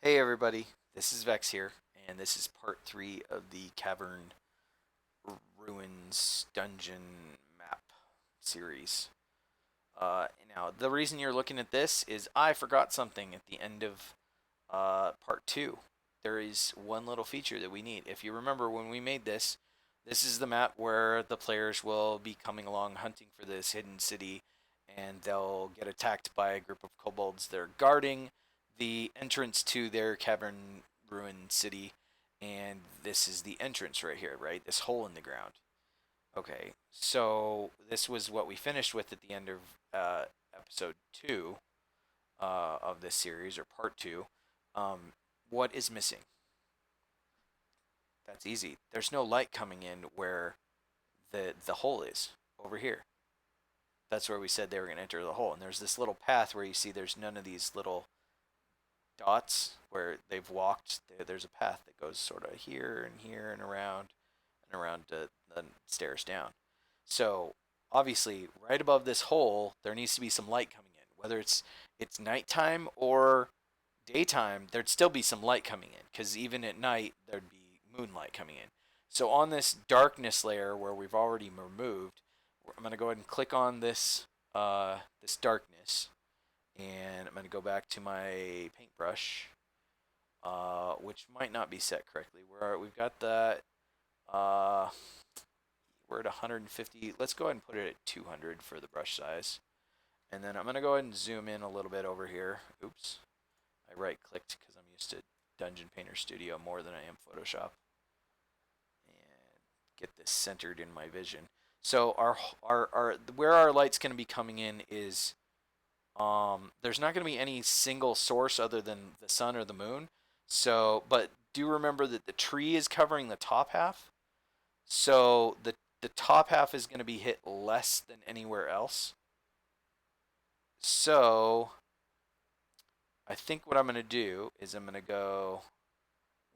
Hey everybody, this is Vex here, and this is part 3 of the Cavern Ruins Dungeon Map series. Now, the reason you're looking at this is I forgot something at the end of part 2. There is one little feature that we need. If you remember when we made this, this is the map where the players will be coming along hunting for this hidden city, and they'll get attacked by a group of kobolds. They're guarding the entrance to their cavern ruined city, and this is the entrance right here, right? This hole in the ground. Okay, so this was what we finished with at the end of episode 2 of this series, or part 2. Um, what is missing? That's easy. There's no light coming in where the hole is over here. That's where we said they were going to enter the hole. And there's this little path where you see there's none of these little dots where they've walked. There's a path that goes sort of here and around the stairs down. So obviously, right above this hole, there needs to be some light coming in. Whether it's nighttime or daytime, there'd still be some light coming in because even at night there'd be moonlight coming in. So on this darkness layer where we've already removed, I'm going to go ahead and click on this darkness, and I'm going to go back to my paintbrush, which might not be set correctly. We've got that. Uh, we're at 150. Let's go ahead and put it at 200 for the brush size. And then I'm going to go ahead and zoom in a little bit over here. Oops. I right clicked because I'm used to Dungeon Painter Studio more than I am Photoshop. And get this centered in my vision. So our where our light's going to be coming in is there's not going to be any single source other than the sun or the moon. So, but do remember that the tree is covering the top half. So the top half is going to be hit less than anywhere else. So I think what I'm going to do is I'm going to go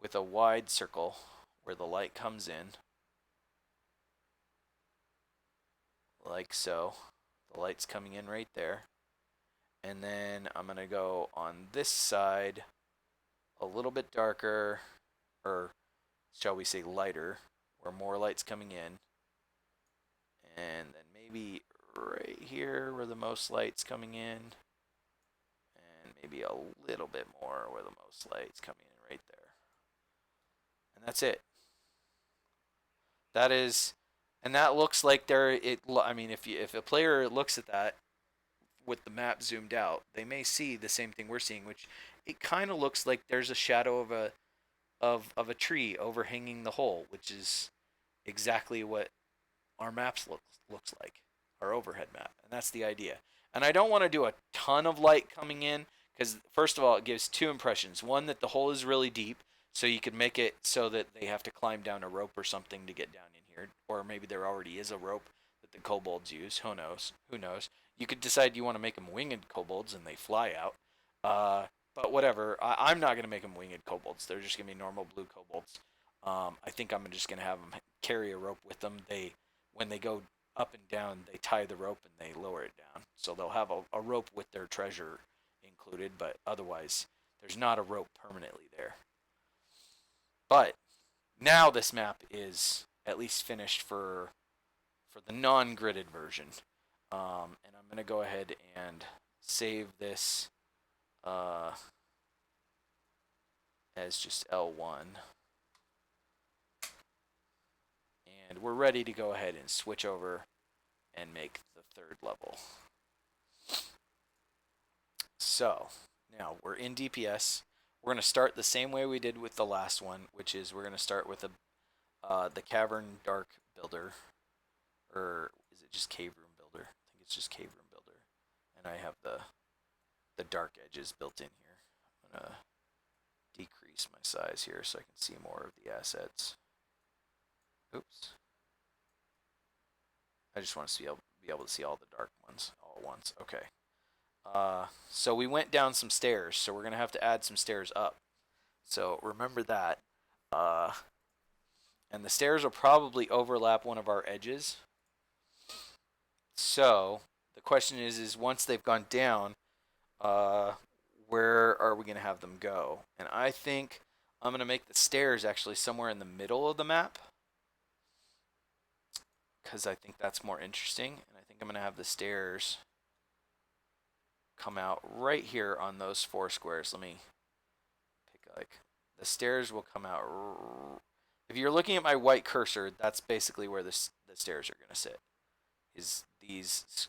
with a wide circle where the light comes in, like so. The light's coming in right there. And then I'm going to go on this side a little bit darker, or shall we say lighter, where more light's coming in. And then maybe right here where the most light's coming in. And maybe a little bit more where the most light's coming in right there. And that's it. That is, and that looks like I mean, if a player looks at that with the map zoomed out, they may see the same thing we're seeing, which it kind of looks like there's a shadow of a tree overhanging the hole, which is exactly what our maps looks like, our overhead map, and that's the idea. And I don't want to do a ton of light coming in because first of all, it gives two impressions. One, that the hole is really deep, so you could make it so that they have to climb down a rope or something to get down in here, or maybe there already is a rope that the kobolds use. Who knows? Who knows? You could decide you want to make them winged kobolds and they fly out. But whatever. I'm not going to make them winged kobolds. They're just going to be normal blue kobolds. I think I'm just going to have them carry a rope with them. When they go up and down, they tie the rope and they lower it down. So they'll have a rope with their treasure included, but otherwise, there's not a rope permanently there. But now this map is at least finished for the non-gridded version. And I'm going to go ahead and save this as just L1. And we're ready to go ahead and switch over and make the third level. So now we're in DPS. We're going to start the same way we did with the last one, which is we're going to start with the Cavern Dark Builder, or is it just Cave Room Builder? I think it's just Cave Room Builder, and I have the dark edges built in here. I'm going to decrease my size here so I can see more of the assets. Oops. I just want to be able to see all the dark ones all at once. Okay. So we went down some stairs, so we're going to have to add some stairs up. So remember that. And the stairs will probably overlap one of our edges. So the question is once they've gone down, where are we going to have them go? And I think I'm going to make the stairs actually somewhere in the middle of the map, because I think that's more interesting. And I think I'm going to have the stairs come out right here on those 4 squares. Let me pick, like, the stairs will come out. If you're looking at my white cursor, that's basically where the stairs are going to sit. Is these,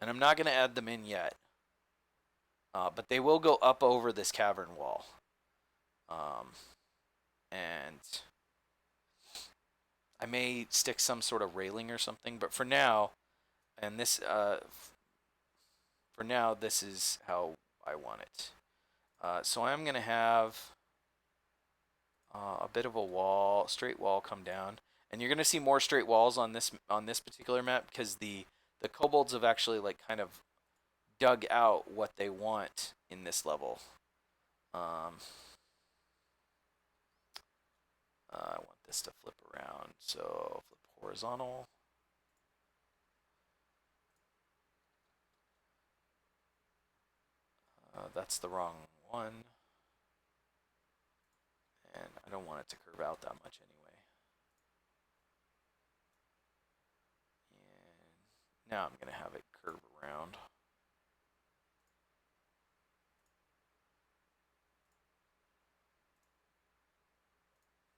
and I'm not going to add them in yet, but they will go up over this cavern wall. And I may stick some sort of railing or something, but for now, and this, for now, this is how I want it. So I'm going to have a bit of a wall, straight wall come down. And you're going to see more straight walls on this particular map, because the kobolds have actually, like, kind of dug out what they want in this level. I want this to flip around, so flip horizontal. That's the wrong one. And I don't want it to curve out that much anyway. And now I'm going to have it curve around.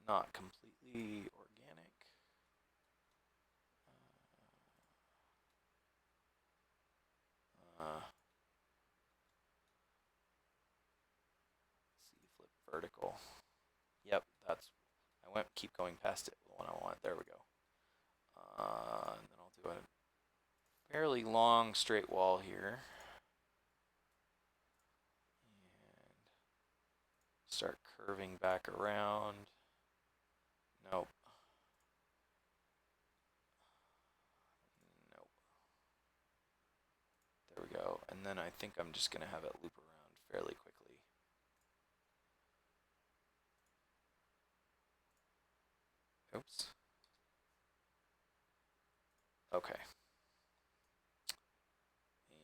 Not completely organic. See, flip vertical. Yep, that's. I keep going past it. The one I want. There we go. And then I'll do a fairly long straight wall here. And start curving back around. Nope. Nope. There we go. And then I think I'm just going to have it loop around fairly quickly. Oops. Okay. And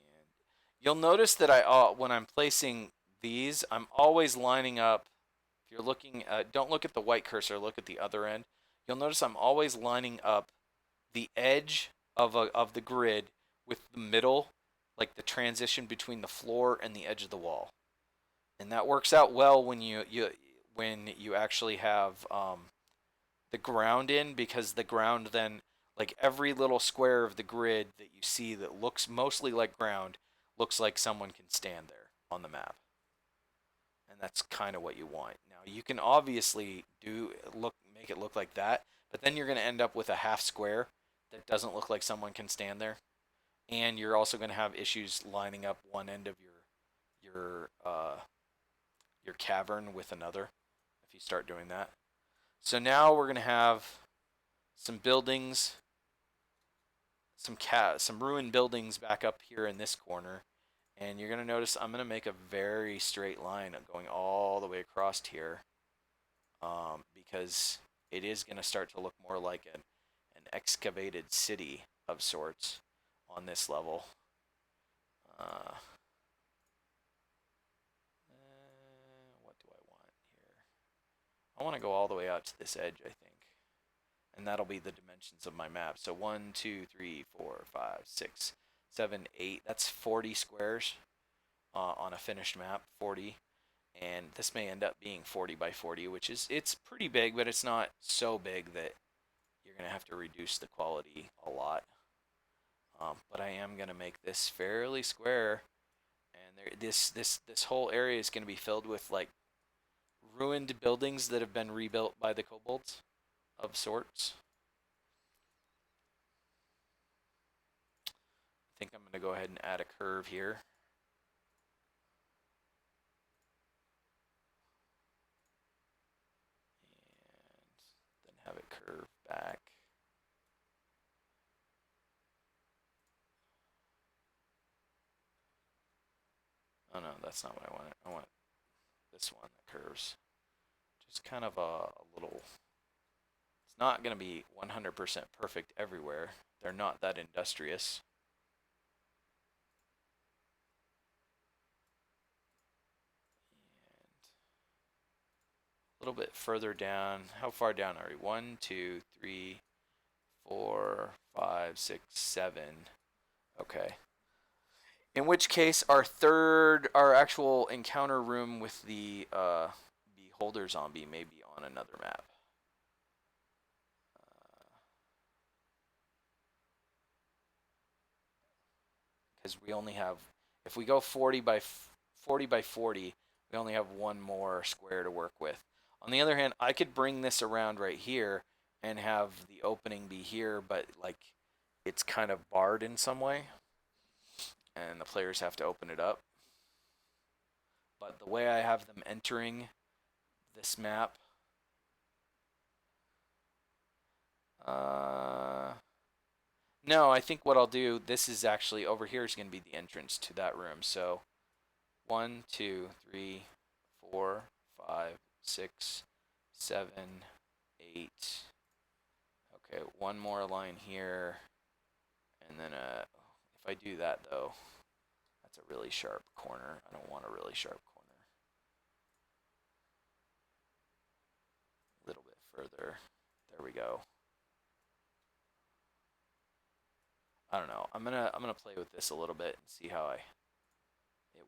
you'll notice that when I'm placing these, I'm always lining up. If you're looking, don't look at the white cursor, look at the other end. You'll notice I'm always lining up the edge of the grid with the middle, like the transition between the floor and the edge of the wall. And that works out well when you actually have the ground in, because the ground then, like, every little square of the grid that you see that looks mostly like ground looks like someone can stand there on the map. And that's kind of what you want. Now you can obviously make it look like that, but then you're going to end up with a half square that doesn't look like someone can stand there. And you're also going to have issues lining up one end of your cavern with another if you start doing that. So now we're going to have some buildings, some ruined buildings back up here in this corner. And you're going to notice I'm going to make a very straight line going all the way across here, because it is going to start to look more like an excavated city of sorts on this level. What do I want here? I want to go all the way out to this edge, I think. And that'll be the dimensions of my map. So 1, 2, 3, 4, 5, 6, 7, 8. That's 40 squares on a finished map, 40. And this may end up being 40 by 40, which it's pretty big, but it's not so big that you're going to have to reduce the quality a lot. But I am going to make this fairly square. And this whole area is going to be filled with, like, ruined buildings that have been rebuilt by the kobolds of sorts. I think I'm going to go ahead and add a curve here. And then have it curve back. Oh no, that's not what I want. I want this one that curves. Just kind of a little. It's not going to be 100% perfect everywhere. They're not that industrious. little bit further down. How far down are we? 1, 2, 3, 4, 5, 6, 7. Okay. In which case, our actual encounter room with the beholder zombie may be on another map. Because we only have, if we go 40 by 40, we only have one more square to work with. On the other hand, I could bring this around right here and have the opening be here, but like it's kind of barred in some way, and the players have to open it up. But the way I have them entering this map, no, I think what I'll do, this is actually over here is going to be the entrance to that room. So 1, 2, 3, 4, 5, 6, 7, 8. Okay, one more line here. And then if I do that though, that's a really sharp corner. I don't want a really sharp corner. A little bit further. There we go. I don't know. I'm gonna play with this a little bit and see how it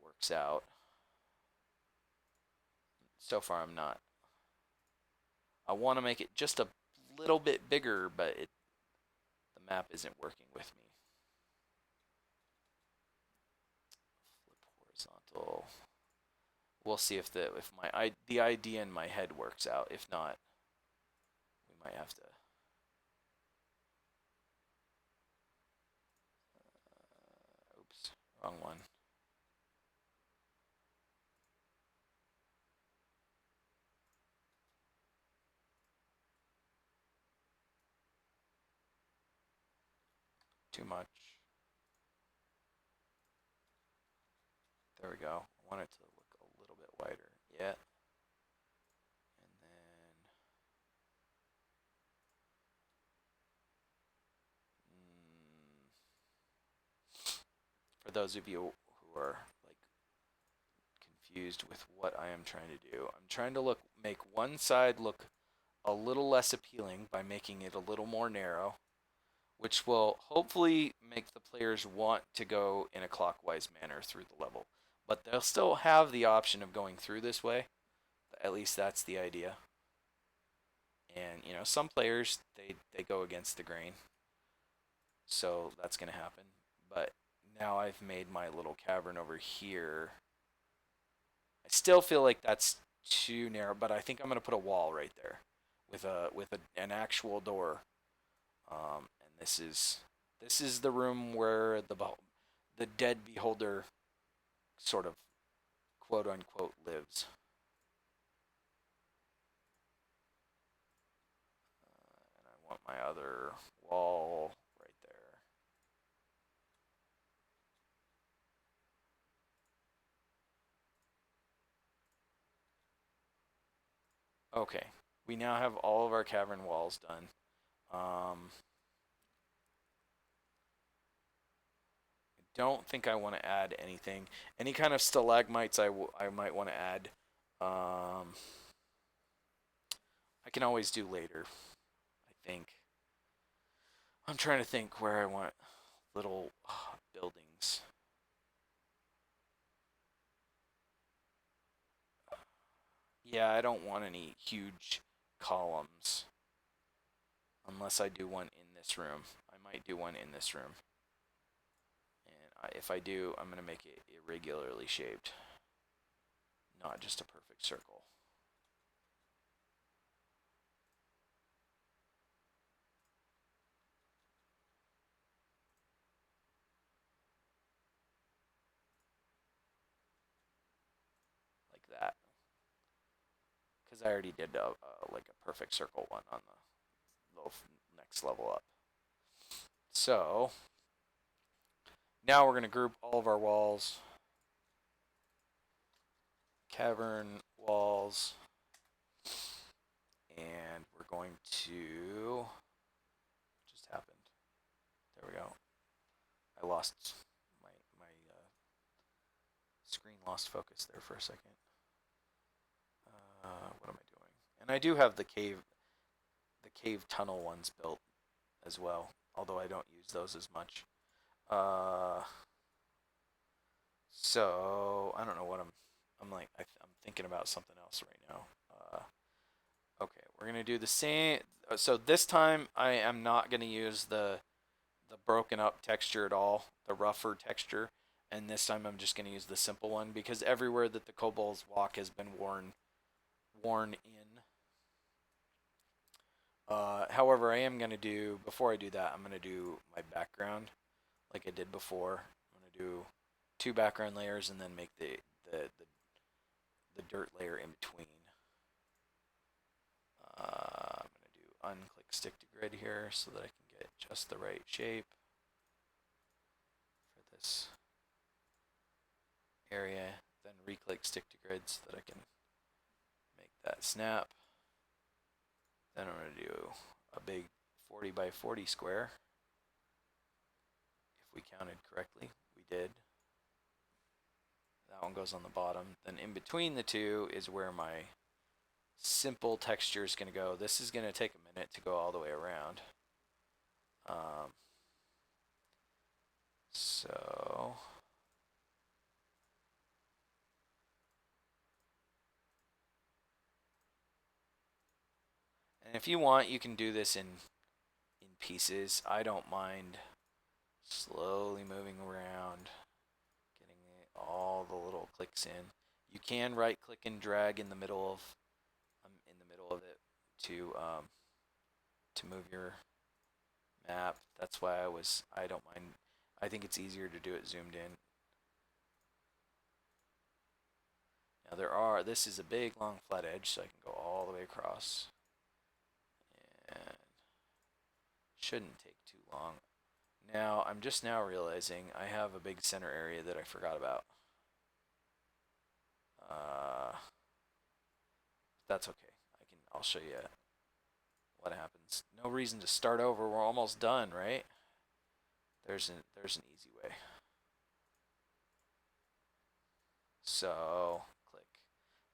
works out. So far, I'm not. I want to make it just a little bit bigger, but the map isn't working with me. Flip horizontal. We'll see if the idea in my head works out. If not, we might have to. Oops, wrong one. Too much. There we go. I want it to look a little bit wider. Yeah. And then for those of you who are like confused with what I am trying to do, I'm trying to make one side look a little less appealing by making it a little more narrow, which will hopefully make the players want to go in a clockwise manner through the level. But they'll still have the option of going through this way. At least that's the idea. And you know, some players they go against the grain, so that's gonna happen. But now I've made my little cavern over here. I still feel like that's too narrow, but I think I'm gonna put a wall right there with an actual door. And this is the room where the dead beholder sort of quote unquote lives. And I want my other wall right there. Okay, we now have all of our cavern walls done. Don't think I want to add anything. Any kind of stalagmites I might want to add. I can always do later, I think. I'm trying to think where I want little buildings. Yeah, I don't want any huge columns. Unless I do one in this room. I might do one in this room. And if I do, I'm going to make it irregularly shaped. Not just a perfect circle. Like that. Because I already did like a perfect circle one on the next level up. So now we're going to group all of our walls. Cavern walls. And we're going to, just happened. There we go. I lost my screen lost focus there for a second. What am I doing? And I do have the cave tunnel ones built as well, although I don't use those as much. Uh, so I don't know what I'm like. I'm thinking about something else right now. Okay, we're gonna do the same. So this time I am not gonna use the broken up texture at all, the rougher texture, and this time I'm just gonna use the simple one because everywhere that the kobolds walk has been worn in. However, I am gonna do before I do that, I'm gonna do my background like I did before. I'm gonna do two background layers and then make the dirt layer in between. I'm going to do unclick stick to grid here so that I can get just the right shape for this area. Then re-click stick to grid so that I can make that snap. Then I'm going to do a big 40 by 40 square. If we counted correctly, we did. That one goes on the bottom. Then in between the two is where my simple texture is going to go. This is going to take a minute to go all the way around. So and if you want, you can do this in pieces. I don't mind slowly moving around, getting all the little clicks in. You can right click and drag in the middle of it to move your map. That's why I don't mind. I think it's easier to do it zoomed in. Now this is a big long flat edge, so I can go all the way across. And shouldn't take too long. Now, I'm just now realizing I have a big center area that I forgot about. That's okay. I'll show you what happens. No reason to start over. We're almost done, right? There's an easy way. So, click.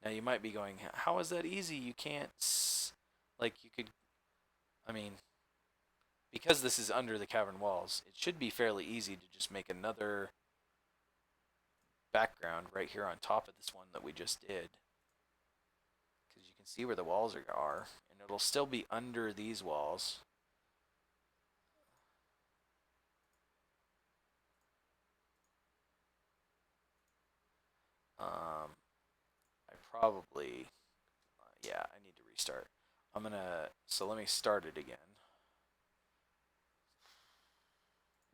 Now you might be going, how is that easy? You can't, like you could, I mean, because this is under the cavern walls, it should be fairly easy to just make another background right here on top of this one that we just did. Because you can see where the walls are, and it'll still be under these walls. I probably, yeah, I need to restart. So let me start it again.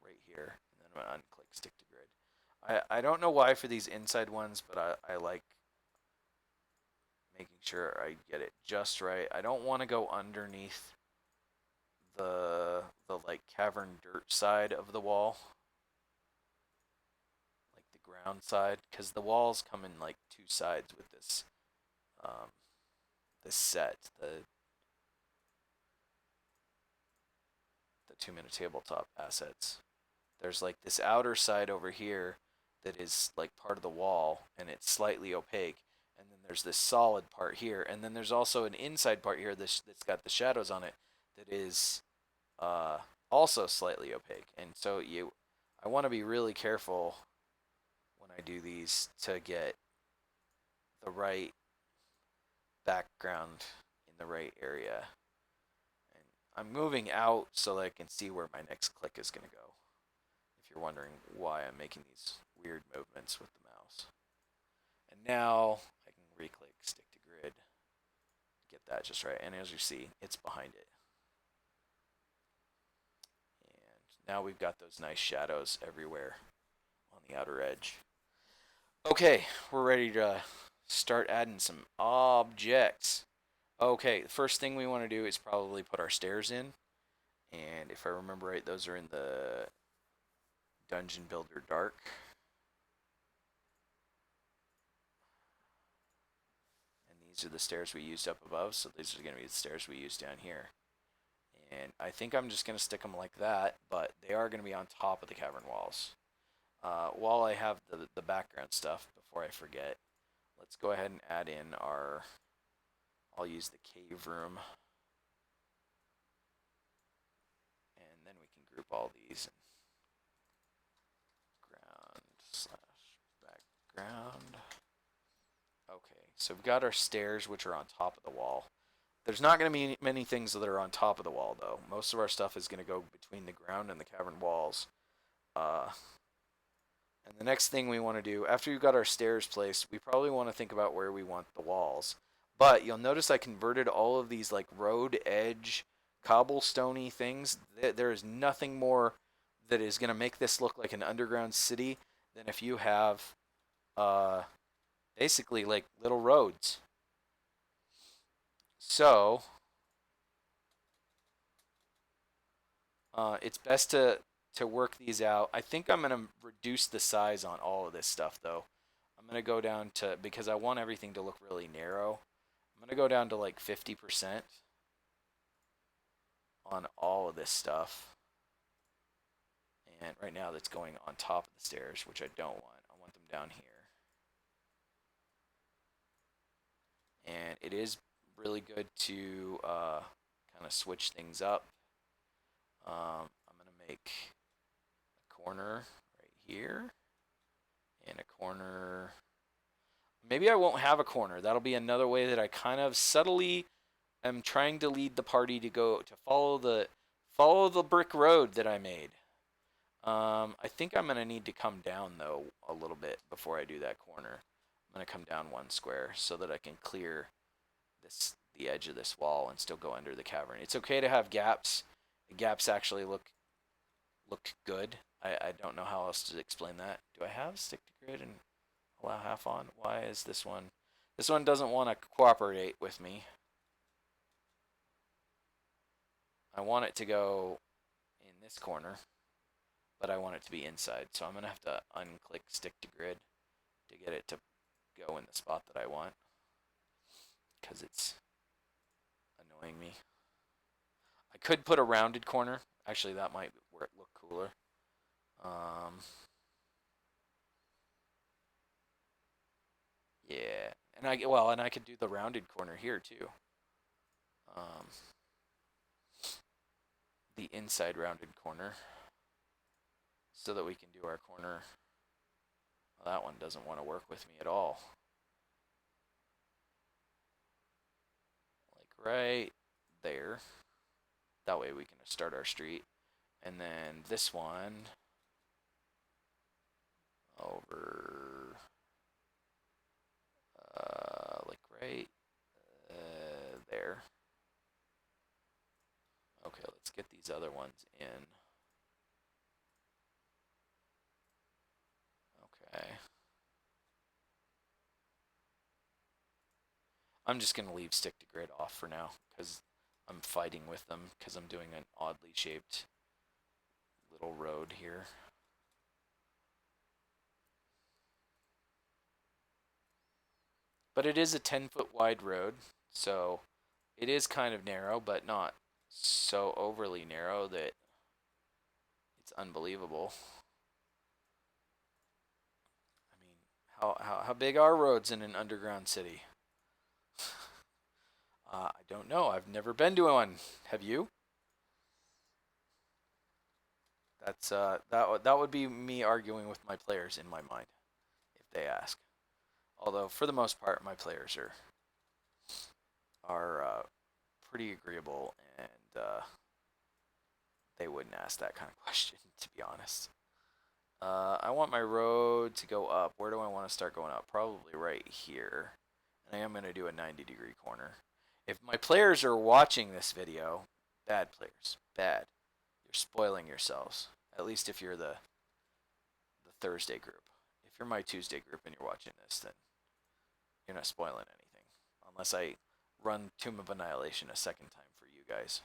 Right here, and then I'm gonna unclick stick to grid. I don't know why for these inside ones, but I like making sure I get it just right. I don't want to go underneath the like cavern dirt side of the wall, like the ground side, because the walls come in like two sides with um, this set, the 2 minute tabletop assets. There's like this outer side over here that is like part of the wall and it's slightly opaque. And then there's this solid part here. And then there's also an inside part here that's got the shadows on it that is uh, also slightly opaque. And so I want to be really careful when I do these to get the right background in the right area. And I'm moving out so that I can see where my next click is going to go. If you're wondering why I'm making these weird movements with the mouse. And now I can re-click stick to grid, get that just right. And as you see, it's behind it. And now we've got those nice shadows everywhere on the outer edge. Okay, we're ready to start adding some objects. Okay, the first thing we want to do is probably put our stairs in. And if I remember right, those are in the Dungeon Builder Dark. And these are the stairs we used up above, so these are going to be the stairs we use down here. And I think I'm just going to stick them like that, but they are going to be on top of the cavern walls. While I have the background stuff, before I forget, let's go ahead and add in all I'll use the cave room. And then we can group all these. Ground slash background. Okay, so we've got our stairs, which are on top of the wall. There's not going to be many things that are on top of the wall, though. Most of our stuff is going to go between the ground and the cavern walls. And the next thing we want to do, after we've got our stairs placed, we probably want to think about where we want the walls. But you'll notice I converted all of these like road edge, cobblestoney things. There is nothing more that is going to make this look like an underground city than if you have basically like little roads. So it's best to work these out. I think I'm gonna reduce the size on all of this stuff though. I'm gonna go down to, because I want everything to look really narrow. I'm gonna go down to like 50% on all of this stuff. And right now that's going on top of the stairs, which I don't want. I want them down here. And it is really good to kind of switch things up. I'm going to make a corner right here and a corner. Maybe I won't have a corner. That'll be another way that I kind of subtly am trying to lead the party to go to follow the brick road that I made. I think I'm going to need to come down though a little bit before I do that corner. I'm going to come down one square so that I can clear the edge of this wall and still go under the cavern. It's okay to have gaps. The gaps actually look good. I don't know how else to explain that. Do I have stick to grid and allow half on? Why is this one? This one doesn't want to cooperate with me. I want it to go in this corner, but I want it to be inside. So I'm going to have to unclick stick to grid to get it to go in the spot that I want, because it's annoying me. I could put a rounded corner. Actually, that might look cooler. Yeah, and I could do the rounded corner here too. The inside rounded corner, so that we can do our corner. Well, that one doesn't want to work with me at all. Like right there. That way we can start our street. And then this one over like right there. Okay, let's get these other ones in. Okay. I'm just going to leave stick to grid off for now because I'm fighting with them because I'm doing an oddly shaped little road here. But it is a 10-foot wide road, so it is kind of narrow, but not so overly narrow that it's unbelievable. I mean, how big are roads in an underground city? I don't know. I've never been to one. Have you? That would be me arguing with my players in my mind if they ask. Although for the most part, my players are pretty agreeable, and they wouldn't ask that kind of question, to be honest. I want my road to go up. Where do I want to start going up? Probably right here. And I am going to do a 90-degree corner. If my players are watching this video, bad players, bad. You're spoiling yourselves. At least if you're the Thursday group. If you're my Tuesday group and you're watching this, then you're not spoiling anything. Unless I run Tomb of Annihilation a second time for you guys.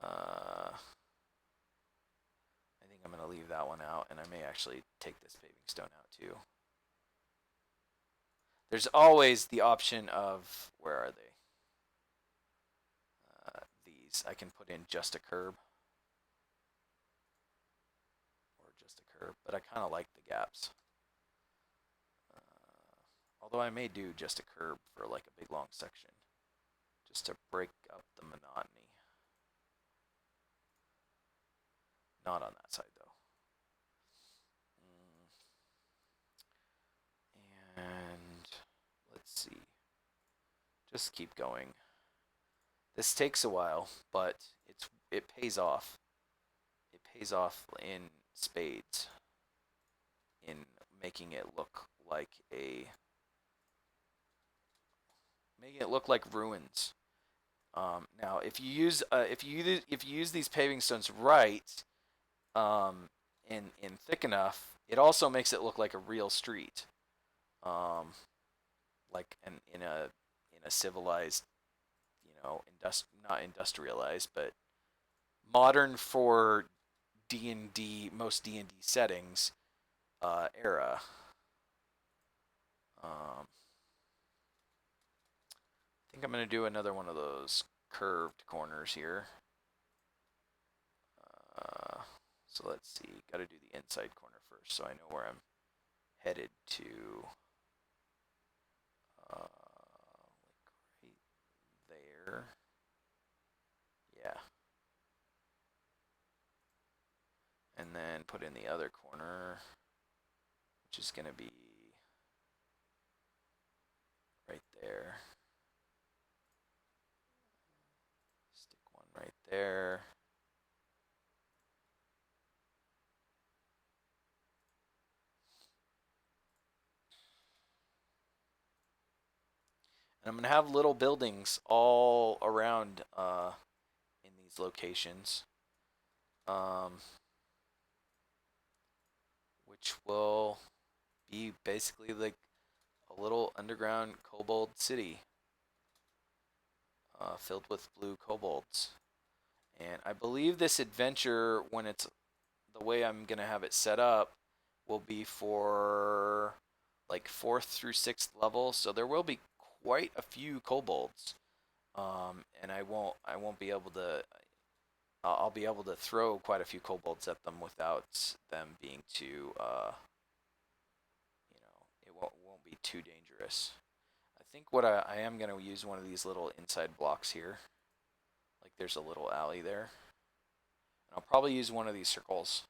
I think I'm going to leave that one out, and I may actually take this paving stone out too. There's always the option of, where are they? These. I can put in just a curb. Or just a curb, but I kind of like the gaps. Although I may do just a curb for like a big long section, just to break up the monotony. Not on that side though. And let's see. Just keep going. This takes a while, but it pays off. It pays off in spades in making it look like ruins. Now, if you use these paving stones right, and thick enough, it also makes it look like a real street, um, like in a civilized, not industrialized, but modern for D&D, most D&D settings, era. I think I'm gonna do another one of those curved corners here. So let's see, got to do the inside corner first, so I know where I'm headed to. Like right there. Yeah. And then put in the other corner, which is going to be right there. Stick one right there. And I'm going to have little buildings all around in these locations, which will be basically like a little underground kobold city filled with blue kobolds. And I believe this adventure, when it's the way I'm going to have it set up, will be for like 4th through 6th level. So there will be quite a few kobolds. And I won't be able to. I'll be able to throw quite a few kobolds at them without them being too. It won't be too dangerous. I think what I am going to use one of these little inside blocks here. Like there's a little alley there. And I'll probably use one of these circles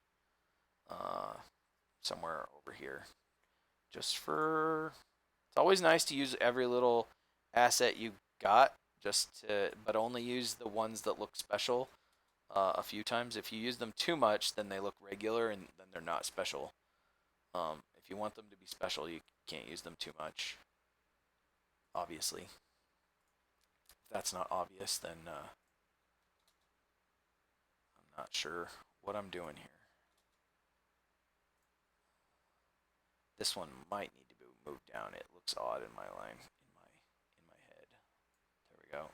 somewhere over here. Just for. It's always nice to use every little asset you got, but only use the ones that look special a few times. If you use them too much, then they look regular and then they're not special. If you want them to be special, you can't use them too much. Obviously. If that's not obvious, then I'm not sure what I'm doing here. This one might need to be moved down. It looks odd in my line, in my head. There we go.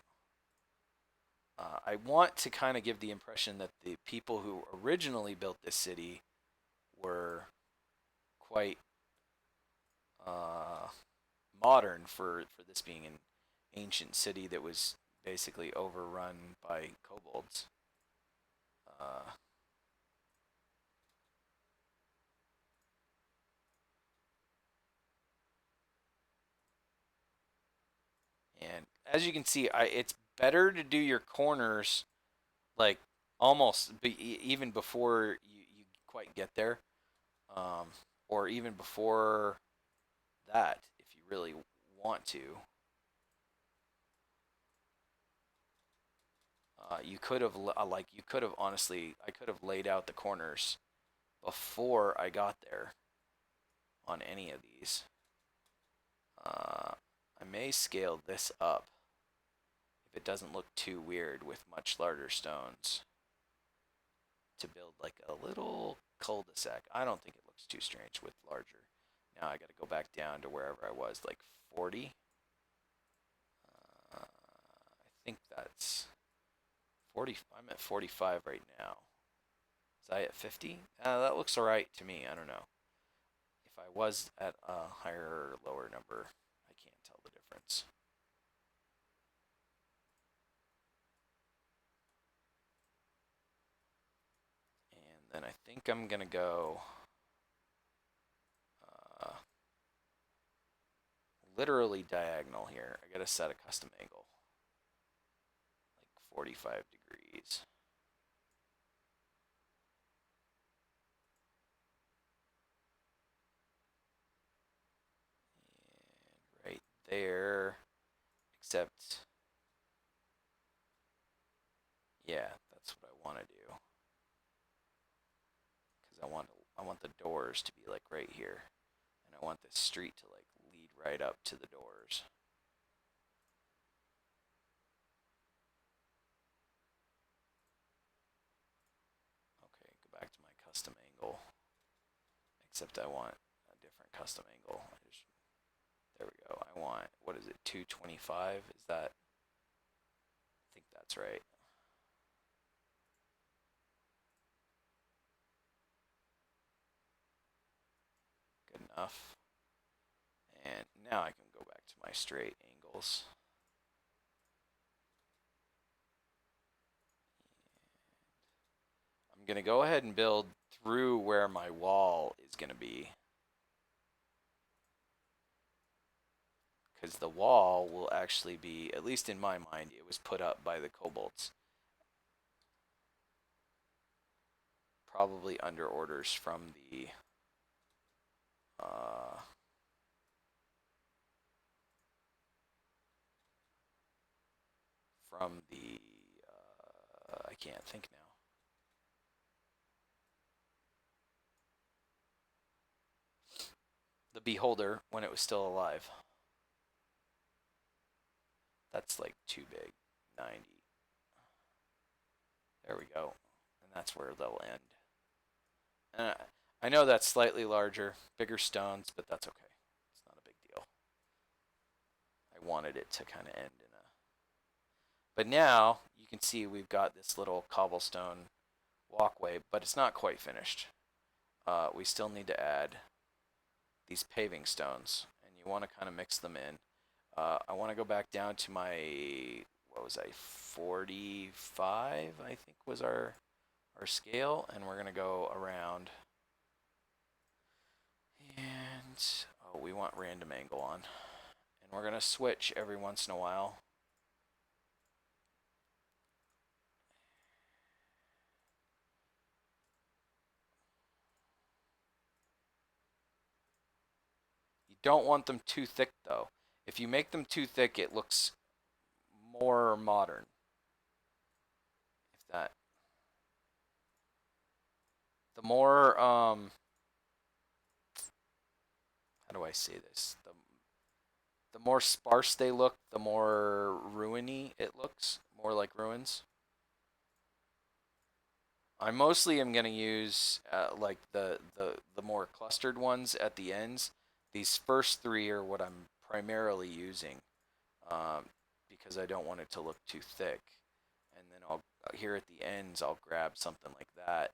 I want to kind of give the impression that the people who originally built this city were quite modern for this being an ancient city that was basically overrun by kobolds. And as you can see, it's better to do your corners like even before you quite get there, or even before that if you really want to. You could have honestly, I could have laid out the corners before I got there on any of these. I may scale this up if it doesn't look too weird with much larger stones to build like a little cul-de-sac. I don't think it looks too strange with larger. Now I got to go back down to wherever I was, like 40. I think that's 40. I'm at 45 right now. Was I at 50? That looks alright to me. I don't know. If I was at a higher or lower number, I can't tell the difference. And then I think I'm going to go a literally diagonal here. I gotta set a custom angle, like 45 degrees. And right there, except, yeah, that's what I want to do. Because I want the doors to be like right here. And I want this street to like lead right up to the doors. Okay, go back to my custom angle. Except I want a different custom angle. There we go. I want, what is it, 225? Is that, I think that's right. Good enough. And now I can go back to my straight angles. I'm going to go ahead and build through where my wall is going to be. Because the wall will actually be, at least in my mind, it was put up by the kobolds. Probably under orders from the from the I can't think now. The beholder when it was still alive. That's like too big. 90. There we go. And that's where they'll end. And I know that's slightly larger, bigger stones, but that's okay. It's not a big deal. I wanted it to kind of end in a... But now you can see we've got this little cobblestone walkway, but it's not quite finished. We still need to add these paving stones, and you want to kind of mix them in. I want to go back down to my, what was I, 45, I think was our scale, and we're going to go around. And, oh, we want random angle on. And we're going to switch every once in a while. You don't want them too thick, though. If you make them too thick, it looks more modern. If that... The more, how do I say this? The more sparse they look, the more ruiny it looks. More like ruins. I mostly am going to use like the more clustered ones at the ends. These first three are what I'm primarily using because I don't want it to look too thick. And then I'll here at the ends I'll grab something like that.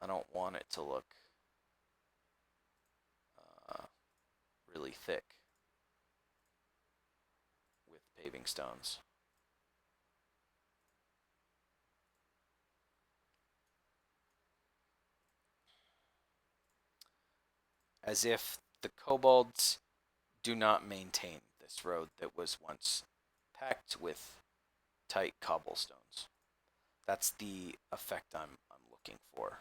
I don't want it to look really thick with paving stones. As if the kobolds do not maintain this road that was once packed with tight cobblestones. That's the effect I'm looking for.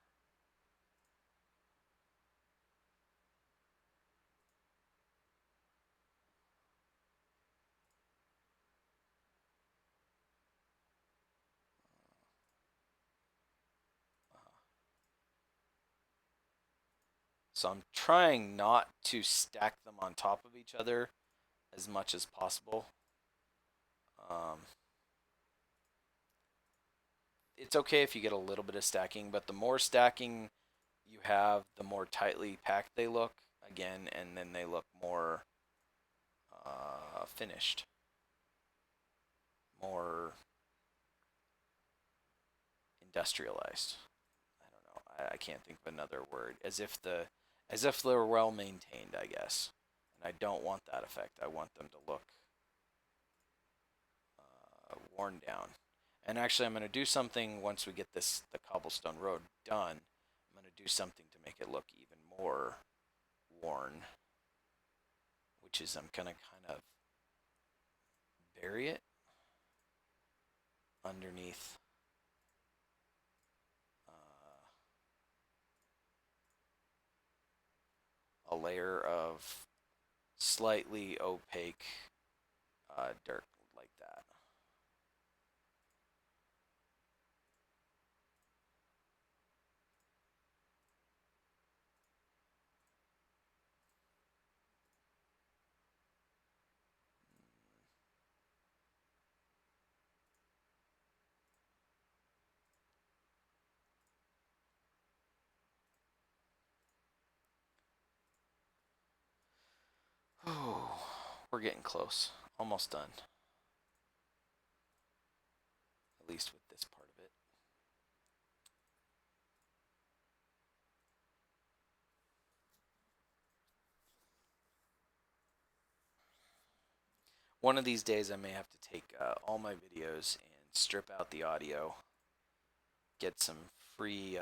So I'm trying not to stack them on top of each other as much as possible. It's okay if you get a little bit of stacking, but the more stacking you have, the more tightly packed they look again, and then they look more finished, more industrialized. I don't know. I can't think of another word. As if they're well maintained, I guess. And I don't want that effect. I want them to look worn down. And actually, I'm going to do something once we get the cobblestone road done. I'm going to do something to make it look even more worn, which is I'm gonna kind of bury it underneath a layer of slightly opaque dirt like that. Oh, we're getting close. Almost done. At least with this part of it. One of these days I may have to take all my videos and strip out the audio, get some free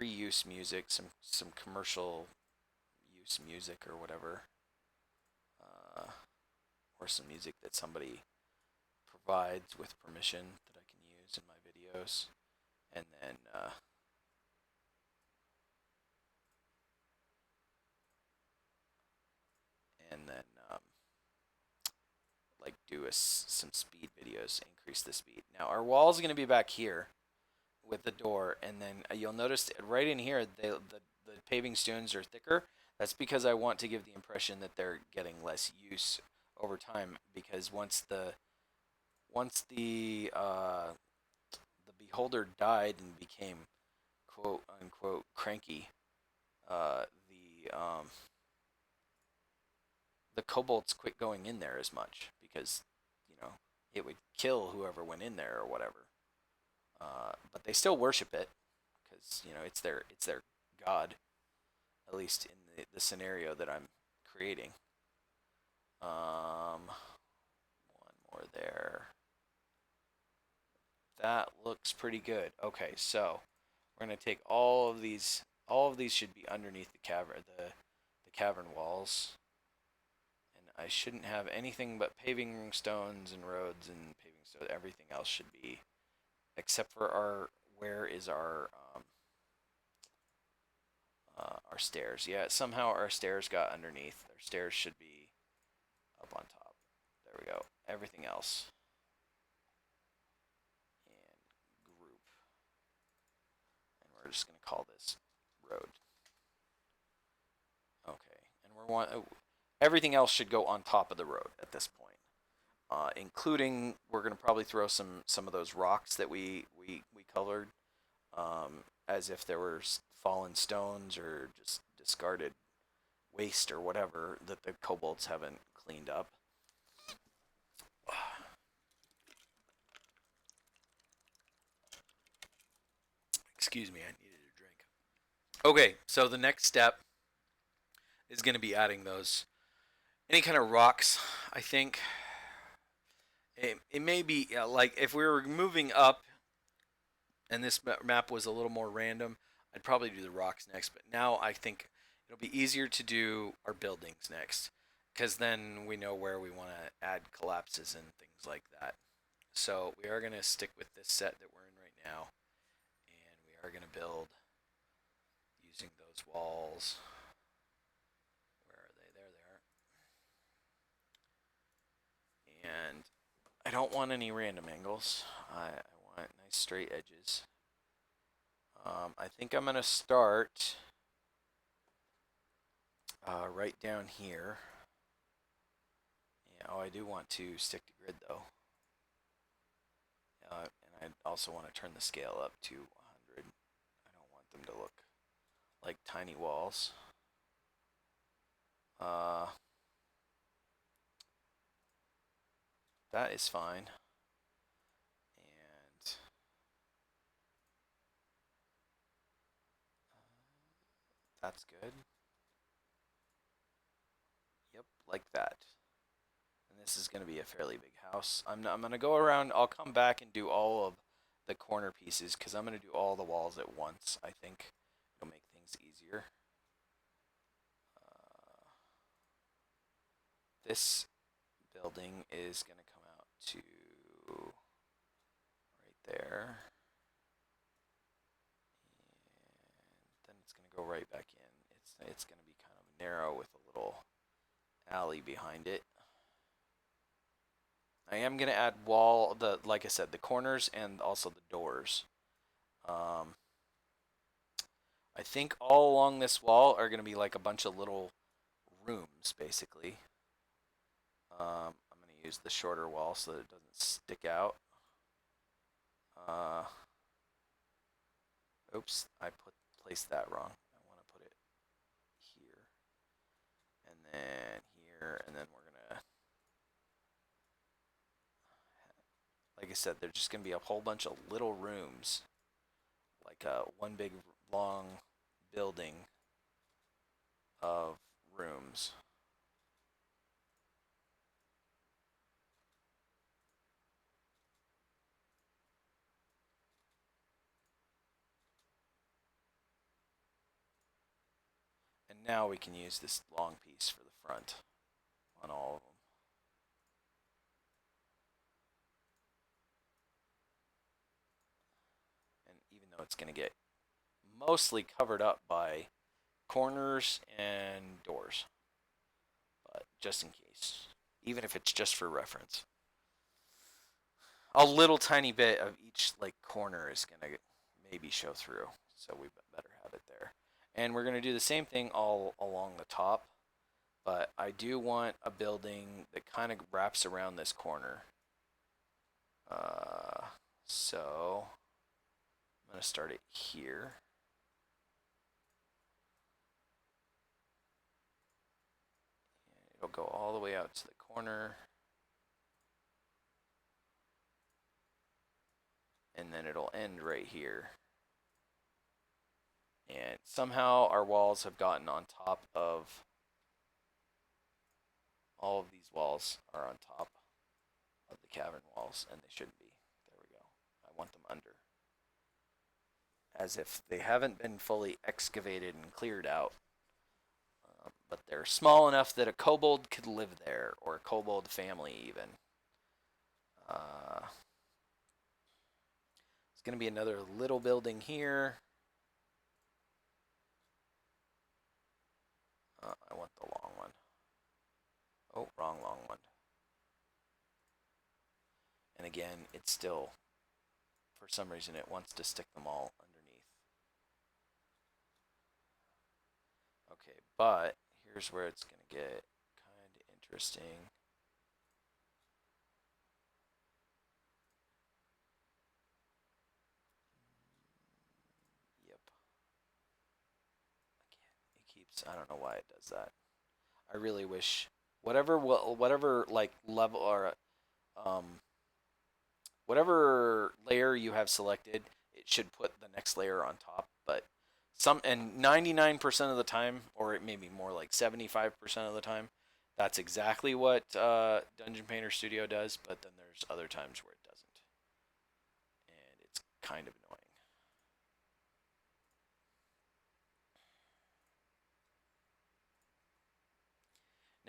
use music, some commercial use music or whatever, uh, or some music that somebody provides with permission that I can use in my videos, and then and then like do some speed videos, increase the speed. Now our wall is going to be back here with the door, and then you'll notice right in here the paving stones are thicker. That's because I want to give the impression that they're getting less use over time, because once the beholder died and became quote unquote cranky, uh, the the kobolds quit going in there as much because it would kill whoever went in there or whatever. But they still worship it because it's their god, at least in the scenario that I'm creating. One more there. That looks pretty good. Okay, so we're gonna take all of these. All of these should be underneath the cavern, the cavern walls, and I shouldn't have anything but paving stones and roads and paving stones. Everything else should be, except for where is our stairs. Yeah, somehow our stairs got underneath. Our stairs should be up on top. There we go. Everything else and group, and we're just gonna call this road. Okay, and everything else should go on top of the road at this point, including we're gonna probably throw some of those rocks that we colored, as if there were fallen stones or just discarded waste or whatever that the kobolds haven't cleaned up. Excuse me, I needed a drink. Okay, so the next step is going to be adding those any kind of rocks. I think it may be like if we were moving up and this map was a little more random, I'd probably do the rocks next. But now I think it'll be easier to do our buildings next, because then we know where we want to add collapses and things like that. So we are going to stick with this set that we're in right now, and we are going to build using those walls. Where are they? There they are. And I don't want any random angles. I want nice straight edges. I think I'm going to start right down here. Yeah, oh, I do want to stick to grid though. And I also want to turn the scale up to 100. I don't want them to look like tiny walls. That is fine. And that's good. Yep, like that. And this is going to be a fairly big house. I'm going to go around. I'll come back and do all of the corner pieces because I'm going to do all the walls at once. I think it'll make things easier. This building is going to come out to right there. And then it's going to go right back in. It's going to be kind of narrow with a little alley behind it. I am going to add like I said, the corners and also the doors. I think all along this wall are going to be like a bunch of little rooms, basically. I'm going to use the shorter wall so that it doesn't stick out. Oops, I placed that wrong. I want to put it here, and then here, and then we're going to, like I said, there's just going to be a whole bunch of little rooms, like one big long building of rooms. And now we can use this long piece for the front on all of them. And even though it's going to get mostly covered up by corners and doors, but just in case, even if it's just for reference. A little tiny bit of each like corner is going to maybe show through, so we better have it there. And we're going to do the same thing all along the top, but I do want a building that kind of wraps around this corner. So I'm going to start it here. And it'll go all the way out to the corner. And then it'll end right here. And somehow our walls have gotten on top of, all of these walls are on top of the cavern walls, and they shouldn't be. There we go. I want them under. As if they haven't been fully excavated and cleared out. But they're small enough that a kobold could live there, or a kobold family even. It's going to be another little building here. I want the long one. Oh, wrong long one. And again, it's still, for some reason, it wants to stick them all underneath. Okay, but here's where it's going to get kind of interesting. Yep. Again, it keeps, I don't know why it does that. I really wish whatever like level or whatever layer you have selected, it should put the next layer on top. But 99% of the time, or it may be more like 75% of the time, that's exactly what Dungeon Painter Studio does. But then there's other times where it doesn't, and it's kind of annoying.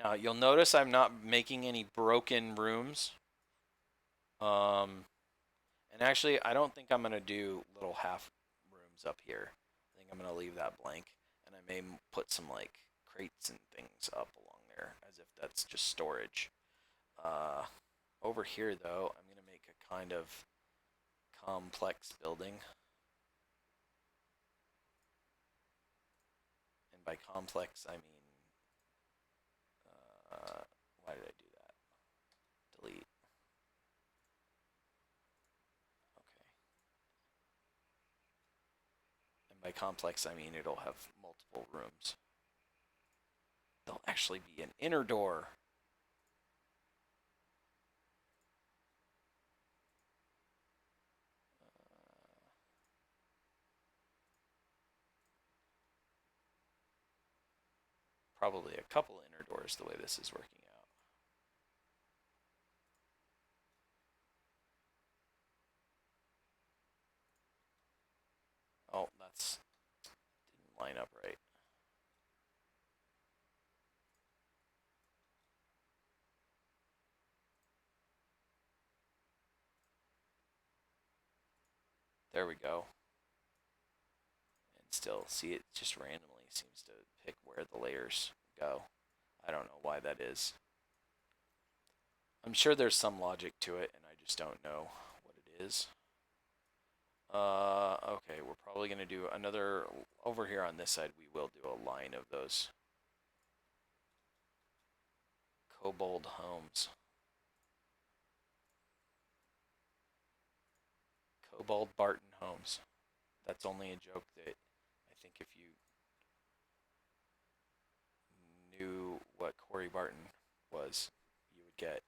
Now you'll notice I'm not making any broken rooms. And actually, I don't think I'm going to do little half rooms up here. I think I'm going to leave that blank. And I may put some like crates and things up along there as if that's just storage. Over here, though, I'm going to make a kind of complex building. And by complex, I mean, why did I do that? Delete. Okay. And by complex, I mean it'll have multiple rooms. There'll actually be an inner door. Probably a couple inner doors the way this is working out. There we go. And still, see, it just randomly seems to pick where the layers go. I don't know why that is. I'm sure there's some logic to it, and I just don't know what it is. Okay, we're probably going to do another, over here on this side, we will do a line of those kobold homes. Kobold Barton homes. That's only a joke that I think if you knew what Corey Barton was, you would get.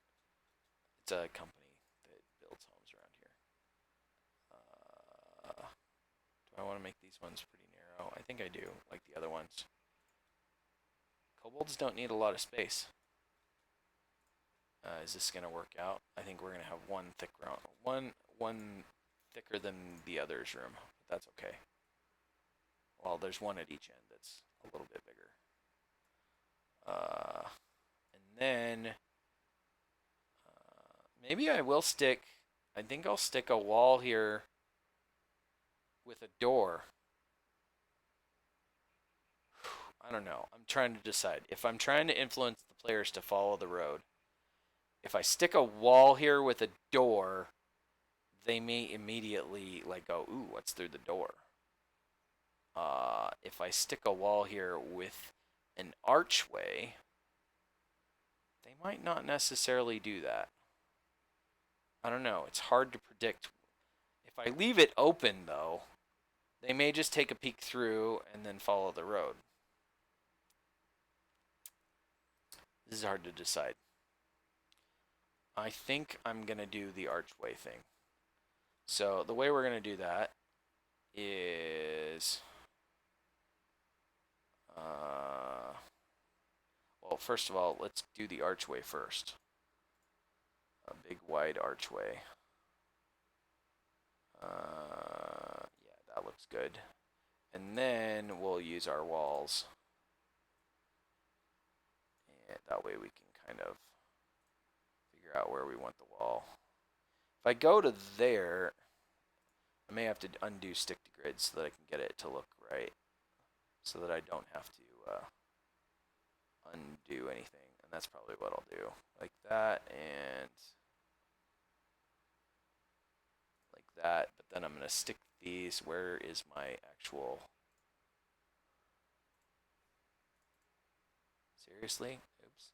It's a company that builds homes around here. Do I want to make these ones pretty narrow? I think I do, like the other ones. Kobolds don't need a lot of space. Is this going to work out? I think we're going to have one thick round, one thicker than the other's room, but that's okay. Well, there's one at each end that's a little bit bigger. And then maybe I will stick, I think I'll stick a wall here with a door. I don't know. I'm trying to decide. If I'm trying to influence the players to follow the road, if I stick a wall here with a door, they may immediately like go, ooh, what's through the door? If I stick a wall here with an archway, they might not necessarily do that. I don't know. It's hard to predict. If I leave it open, though, they may just take a peek through and then follow the road. This is hard to decide. I think I'm going to do the archway thing. So the way we're going to do that is... well, first of all, let's do the archway first. A big wide archway. Yeah, that looks good. And then we'll use our walls. And that way we can kind of figure out where we want the wall. If I go to there, I may have to undo stick to grid so that I can get it to look right. So that I don't have to undo anything. And that's probably what I'll do. Like that and like that. But then I'm going to stick these. Where is my actual... Seriously? Oops.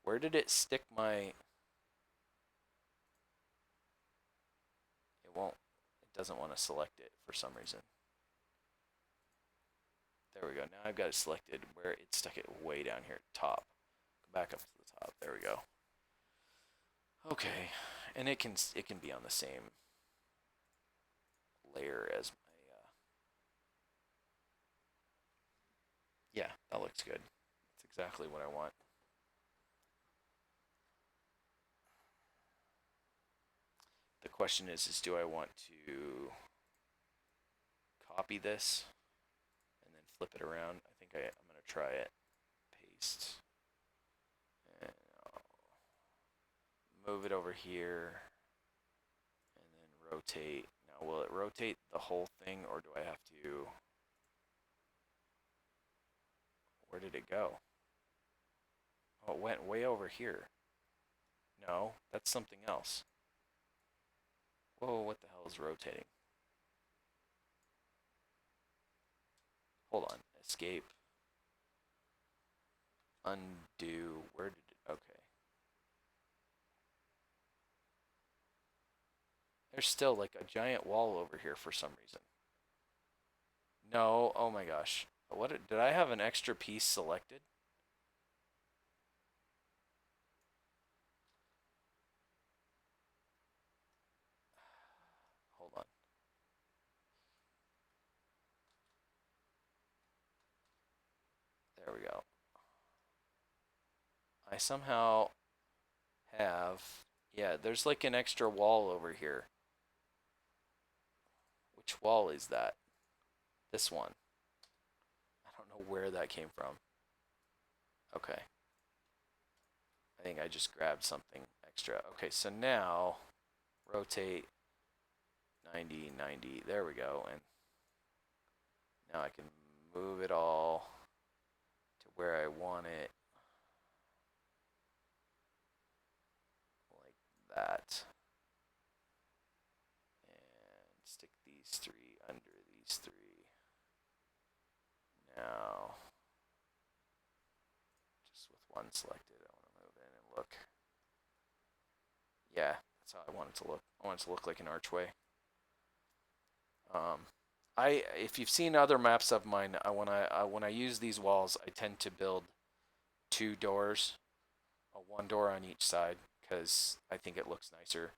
Where did it stick my... It won't. It doesn't want to select it for some reason. There we go. Now I've got it selected where it stuck it way down here at the top. Go back up to the top. There we go. Okay. And it can be on the same layer as my... yeah, that looks good. That's exactly what I want. The question is do I want to copy this and then flip it around? I think I'm going to try it. Paste. And I'll move it over here. And then rotate. Now, will it rotate the whole thing, or do I have to... Where did it go? Oh, it went way over here. No, that's something else. Whoa, what the hell is rotating? Hold on. Escape. Undo. Where did it... Okay. There's still like a giant wall over here for some reason. No, oh my gosh. What did I have an extra piece selected? Hold on. There we go. I somehow have... Yeah, there's like an extra wall over here. Which wall is that? This one. I don't know where that came from. Okay. I think I just grabbed something extra. Okay, so now rotate 90, 90. There we go. And now I can move it all to where I want it, like that. And stick these three under these three. Now, just with one selected, I want to move in and look. Yeah, that's how I want it to look. I want it to look like an archway. If you've seen other maps of mine, when I use these walls, I tend to build two doors, one door on each side, because I think it looks nicer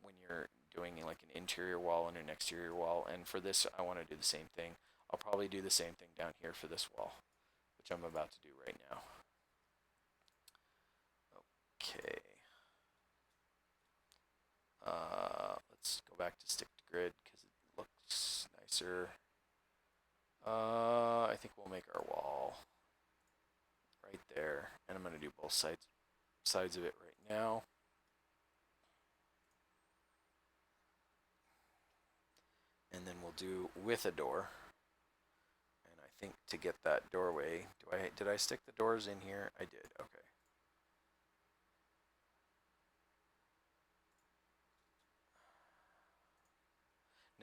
when you're doing like an interior wall and an exterior wall. And for this, I want to do the same thing. I'll probably do the same thing down here for this wall, which I'm about to do right now. Okay. Let's go back to stick to grid because it looks nicer. I think we'll make our wall right there, and I'm going to do both sides of it right now. And then we'll do with a door. And I think to get that doorway, did I stick the doors in here? I did. Okay.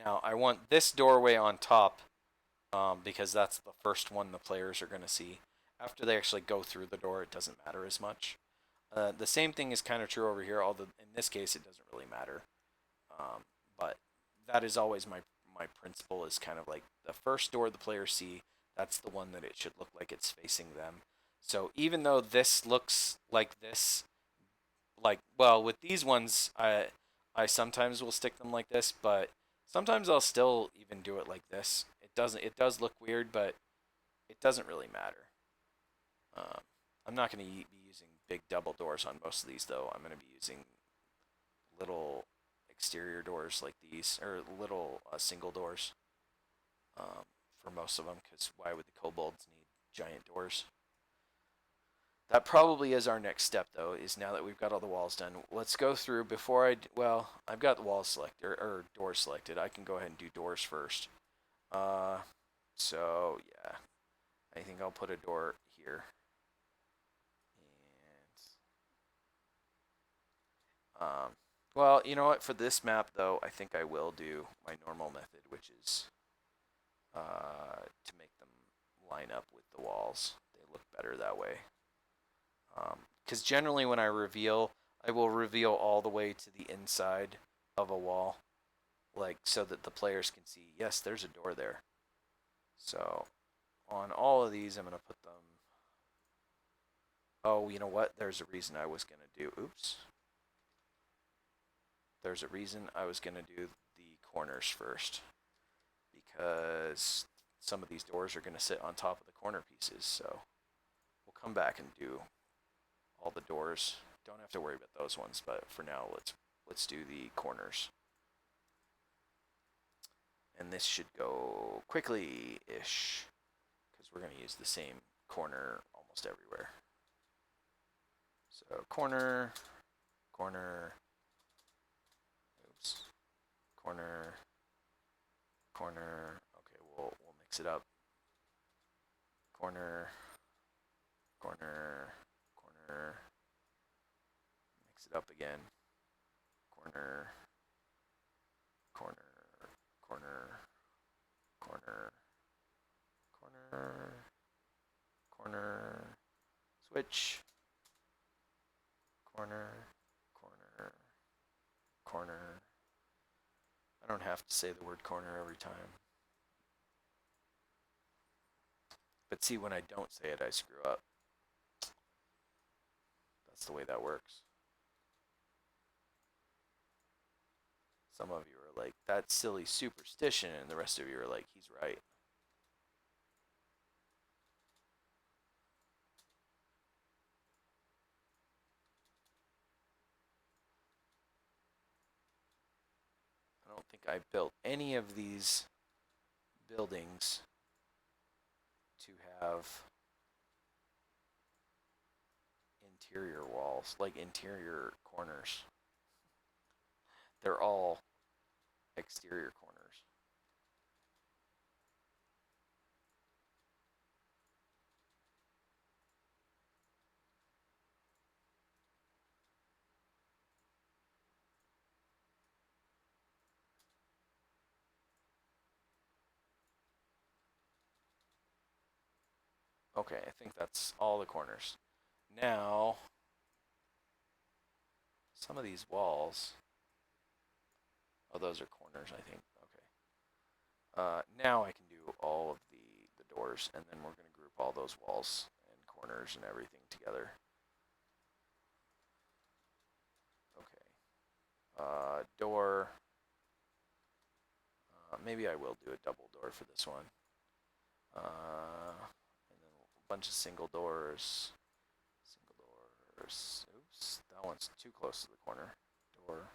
Now I want this doorway on top because that's the first one the players are going to see. After they actually go through the door, it doesn't matter as much. The same thing is kind of true over here, although in this case it doesn't really matter. But that is always my principle, is kind of like the first door the players see, that's the one that it should look like it's facing them. So even though this looks like this, like, well, with these ones, I sometimes will stick them like this, but sometimes I'll still even do it like this. It does look weird, but it doesn't really matter. Um, I'm not going to be using big double doors on most of these, though. I'm going to be using little exterior doors like these, or little single doors for most of them, because why would the kobolds need giant doors? That probably is our next step, though, is now that we've got all the walls done, let's go through before well, I've got the walls selected, or doors selected. I can go ahead and do doors first. So, yeah, I think I'll put a door here. And, well, you know what? For this map, though, I think I will do my normal method, which is to make them line up with the walls. They look better that way. Because generally when I will reveal all the way to the inside of a wall, like so that the players can see, yes, there's a door there. So on all of these, I'm going to put them. Oh, you know what? There's a reason I was going to do. Oops. There's a reason I was going to do the corners first, because some of these doors are going to sit on top of the corner pieces. So we'll come back and do all the doors. Don't have to worry about those ones, but for now, let's do the corners. And this should go quickly-ish, because we're going to use the same corner almost everywhere. So corner, corner, oops, corner, corner. Okay, we'll mix it up. Corner, corner, corner. Mix it up again. Corner, corner, corner, corner, corner, corner, switch, corner, corner, corner. I don't have to say the word corner every time. But see, when I don't say it, I screw up. That's the way that works. Some of you are like, that's silly superstition, and the rest of you are like, he's right. I don't think I built any of these buildings to have interior walls, like interior corners. They're all exterior corners. Okay, I think that's all the corners. Now, some of these walls, oh, those are corners, I think. Okay. Now I can do all of the doors, and then we're going to group all those walls and corners and everything together. Okay. Door. Maybe I will do a double door for this one. And then a bunch of single doors. Single doors. Oops, that one's too close to the corner. Door.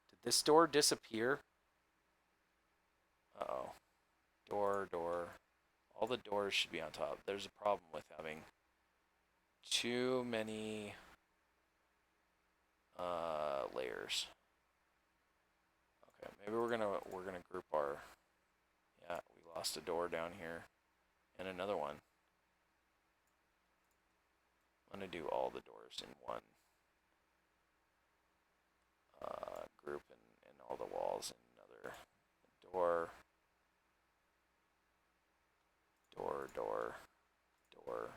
Did this door disappear? Uh-oh. Door, door. All the doors should be on top. There's a problem with having too many layers. Okay, maybe we're gonna group our. Yeah, we lost a door down here, and another one. I'm gonna do all the doors in one group, and all the walls in another. Door, door, door, door.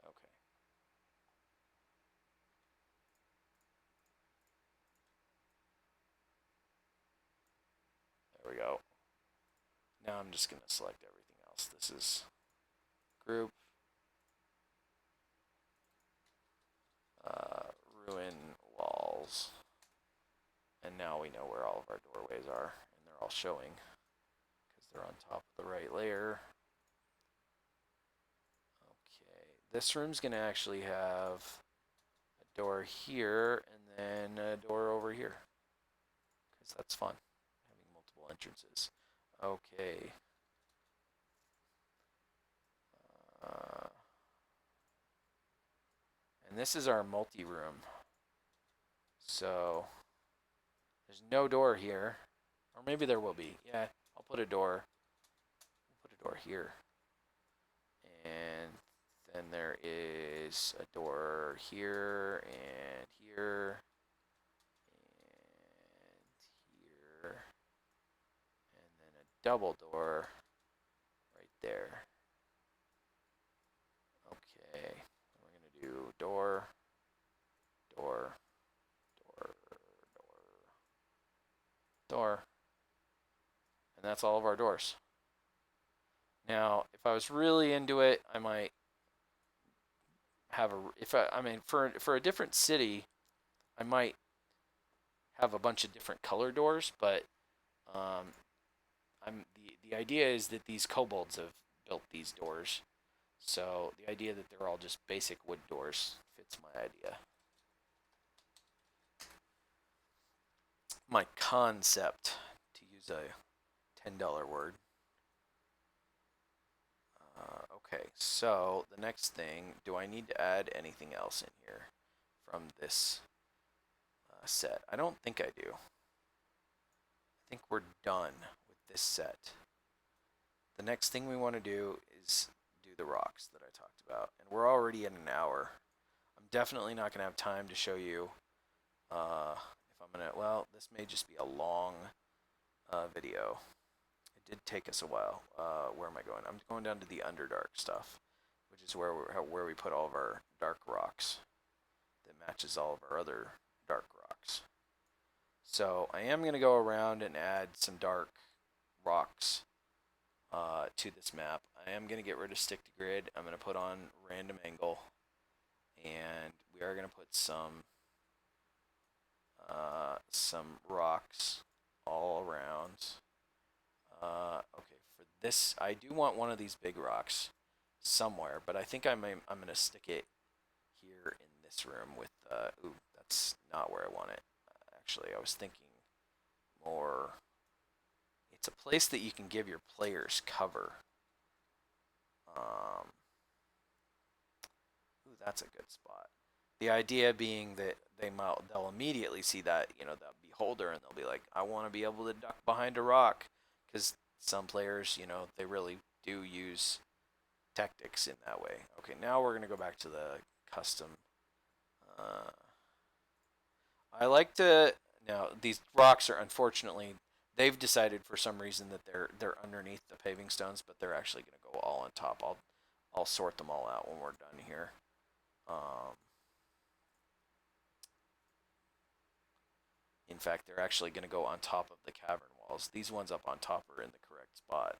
Okay. There we go. Now I'm just gonna select everything else. This is group. Ruin walls. And now we know where all of our doorways are, and they're all showing because they're on top of the right layer. Okay, this room's gonna actually have a door here and then a door over here because that's fun, having multiple entrances. Okay. And this is our multi-room. So there's no door here, or maybe there will be. Yeah, I'll put a door. We'll put a door here, and then there is a door here and here and here, and then a double door right there. Okay, we're gonna do door, door, door, door, door, and that's all of our doors. Now, if I was really into it, I might have a. If I mean, for a different city, I might have a bunch of different color doors. But um, the idea is that these kobolds have built these doors, so the idea that they're all just basic wood doors fits my idea. My concept, to use a $10 word. Okay, so the next thing, do I need to add anything else in here from this set? I don't think I do. I think we're done with this set. The next thing we want to do is do the rocks that I talked about, and we're already at an hour. I'm definitely not going to have time to show you if I'm going to, well, this may just be a long video. It did take us a while. Where am I going? I'm going down to the Underdark stuff, which is where we put all of our dark rocks that matches all of our other dark rocks. So I am going to go around and add some dark rocks to this map. I am going to get rid of stick to grid. I'm going to put on random angle, and we are going to put some rocks all around. Okay, for this, I do want one of these big rocks somewhere, but I think I'm going to stick it here in this room with, ooh, that's not where I want it. Actually, I was thinking more, it's a place that you can give your players cover. Ooh, that's a good spot. The idea being that they'll immediately see that, that beholder, and they'll be like, I want to be able to duck behind a rock, because some players, they really do use tactics in that way. Okay, now we're gonna go back to the custom. Uh, I like to now these rocks are unfortunately they've decided for some reason that they're underneath the paving stones, but they're actually gonna go all on top. I'll sort them all out when we're done here. Um, in fact, they're actually going to go on top of the cavern walls. These ones up on top are in the correct spot.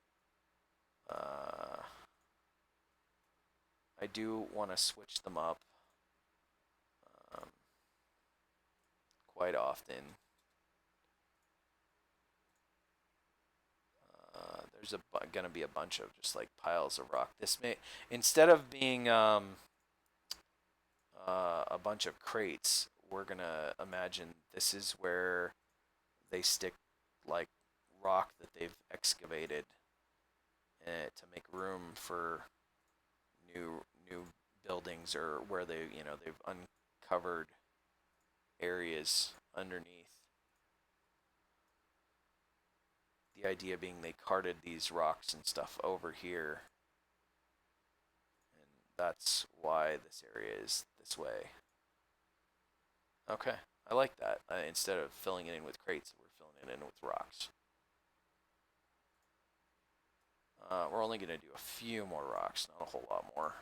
I do want to switch them up um, quite often. There's going to be a bunch of just like piles of rock. This may, instead of being a bunch of crates, we're going to imagine this is where they stick like rock that they've excavated to make room for new buildings, or where they've uncovered areas underneath. The idea being they carted these rocks and stuff over here, and that's why this area is this way. Okay, I like that. Instead of filling it in with crates, we're filling it in with rocks. We're only going to do a few more rocks, not a whole lot more.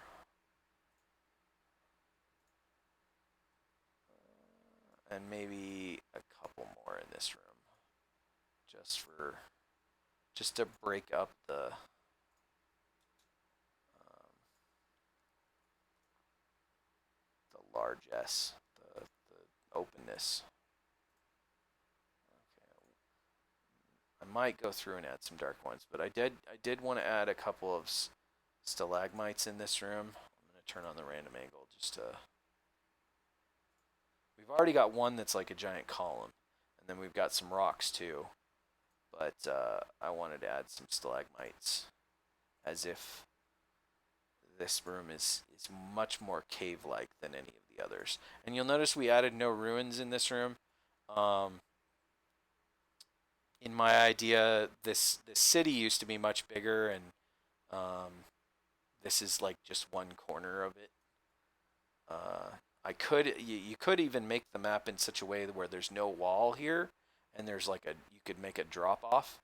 And maybe a couple more in this room, just to break up the largesse, the openness. Okay. I might go through and add some dark ones, but I did want to add a couple of stalagmites in this room. I'm going to turn on the random angle just to. We've already got one that's like a giant column, and then we've got some rocks too. But I wanted to add some stalagmites, as if this room is much more cave-like than any of the others. And you'll notice we added no ruins in this room. In my idea, this city used to be much bigger, and this is like just one corner of it. You could even make the map in such a way where there's no wall here, and there's like you could make a drop off,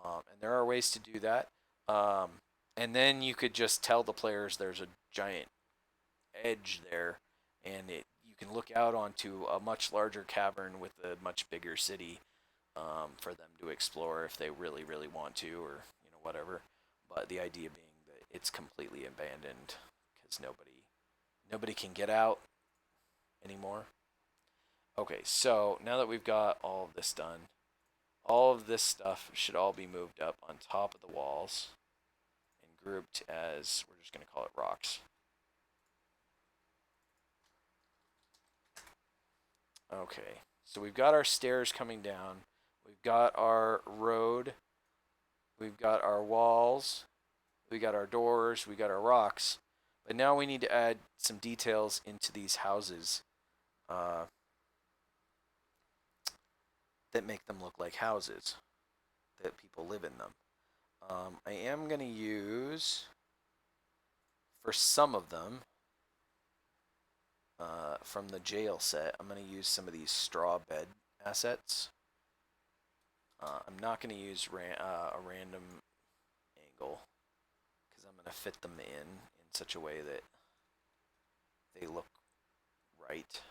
and there are ways to do that. And then you could just tell the players there's a giant edge there, and you can look out onto a much larger cavern with a much bigger city for them to explore if they really want to, or whatever. But the idea being that it's completely abandoned because nobody can get out anymore. Okay, so now that we've got all of this done, all of this stuff should all be moved up on top of the walls and grouped as, we're just going to call it rocks. Okay, so we've got our stairs coming down, we've got our road, we've got our walls, we got our doors, we got our rocks, but now we need to add some details into these houses that make them look like houses, that people live in them. I am going to use, for some of them, from the jail set, I'm going to use some of these straw bed assets. I'm not going to use a random angle, because I'm going to fit them in such a way that they look right.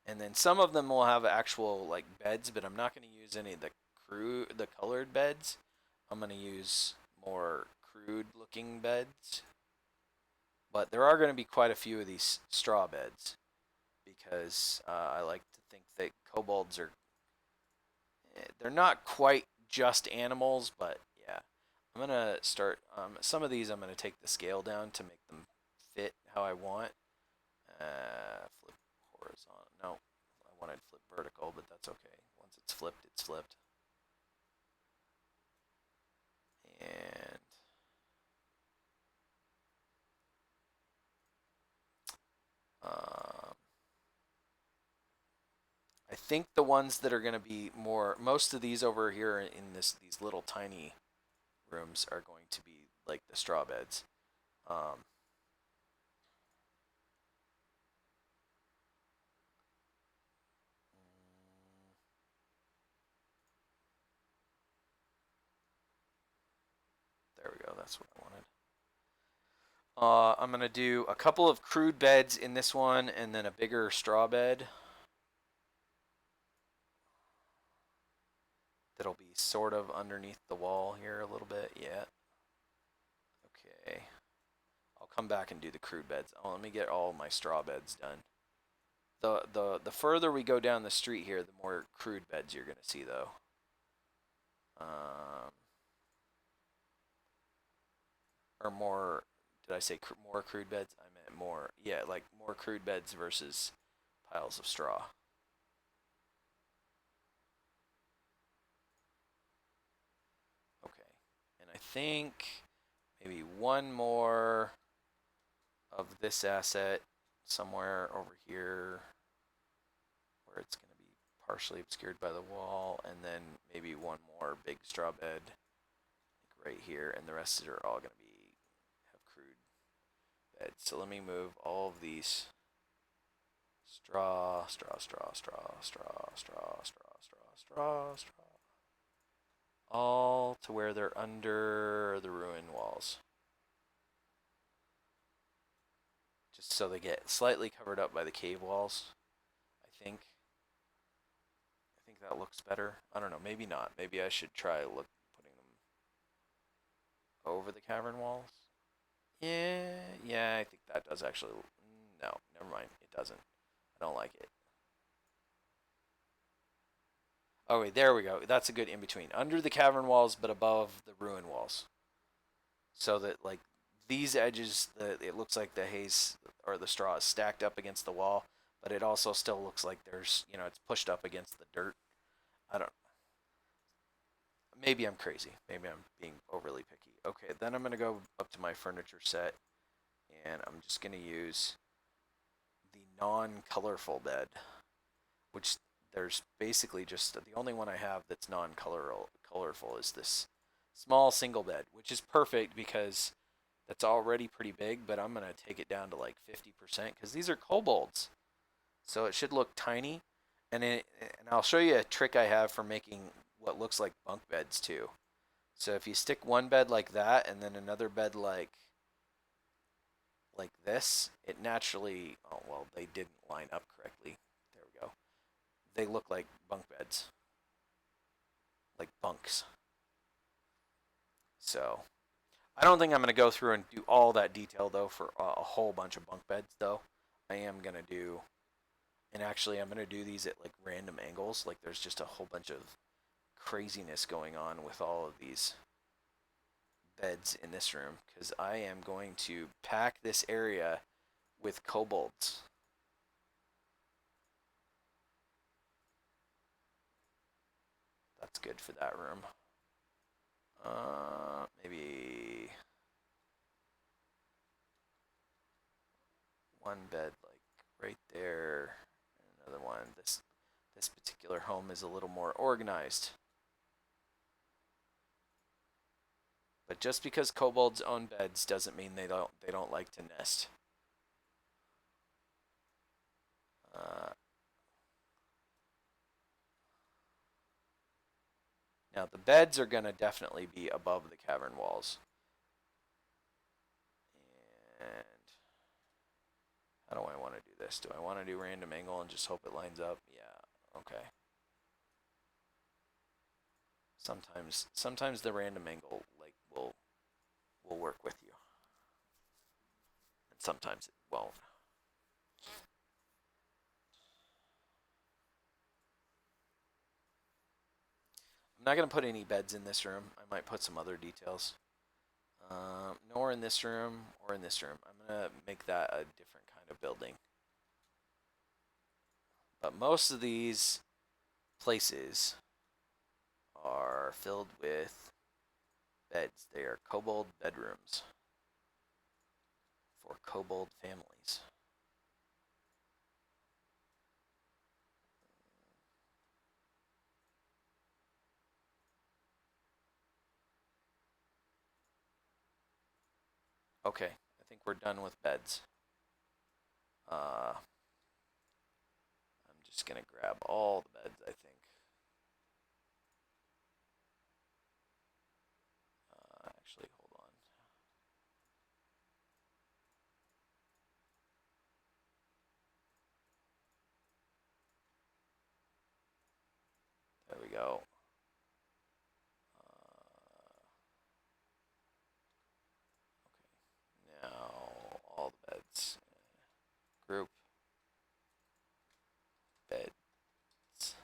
And then some of them will have actual like beds, but I'm not going to use any of the colored beds. I'm going to use more crude looking beds. But there are going to be quite a few of these straw beds, because I like to think that kobolds they're not quite just animals, but yeah. I'm going to start, some of these I'm going to take the scale down to make them fit how I want. Flip horizontal. No, I wanted flip vertical, but that's okay. Once it's flipped, it's flipped. And think the ones that are going to be more, most of these over here in these little tiny rooms are going to be like the straw beds. Um, there we go. That's what I wanted. I'm gonna do a couple of crude beds in this one, and then a bigger straw bed that'll be sort of underneath the wall here a little bit. Yeah. Okay. I'll come back and do the crude beds. Oh, let me get all my straw beds done. The further we go down the street here, the more crude beds you're gonna see, though. Um, or more. Did I say more crude beds? I meant more. Yeah, like more crude beds versus piles of straw. Okay, and I think maybe one more of this asset somewhere over here where it's going to be partially obscured by the wall, and then maybe one more big straw bed like right here, and the rest are all going to be have crude beds. So let me move all of these straw, straw, straw, straw, straw, straw, straw, straw, straw, straw, all to where they're under the ruin walls. Just so they get slightly covered up by the cave walls, I think. I think that looks better. I don't know, maybe not. Maybe I should try putting them over the cavern walls. Yeah, I think that does actually. No, never mind. It doesn't. I don't like it. Oh wait, there we go. That's a good in between. Under the cavern walls, but above the ruin walls. So that like these edges, it looks like the haze or the straw is stacked up against the wall, but it also still looks like it's pushed up against the dirt. I don't. Maybe I'm crazy. Maybe I'm being overly picky. Okay, then I'm gonna go up to my furniture set, and I'm just gonna use the non-colorful bed, which there's basically just the only one I have that's non-colorful is this small single bed, which is perfect because that's already pretty big, but I'm gonna take it down to like 50% because these are kobolds, so it should look tiny. And I'll show you a trick I have for making what looks like bunk beds too. So if you stick one bed like that and then another bed like this, it naturally, oh well, they didn't line up correctly. There we go. They look like bunk beds, like bunks. So I don't think I'm going to go through and do all that detail though for a whole bunch of bunk beds though. I am going to do, and actually I'm going to do these at like random angles. Like there's just a whole bunch of craziness going on with all of these beds in this room because I am going to pack this area with kobolds. That's good for that room. Maybe one bed like right there, and another one. This particular home is a little more organized. But just because kobolds own beds doesn't mean they don't like to nest. Uh, Now the beds are gonna definitely be above the cavern walls. And how do I want to do this? Do I want to do random angle and just hope it lines up? Yeah, okay. Sometimes the random angle like will work with you, and sometimes it won't. I'm not gonna put any beds in this room. I might put some other details. Nor in this room or in this room. I'm gonna make that a different kind of building. But most of these places are filled with beds. They are kobold bedrooms for kobold families. Okay, I think we're done with beds. I'm just gonna grab all the beds, I think. Actually, hold on. There we go. Okay, now all the beds. Group beds.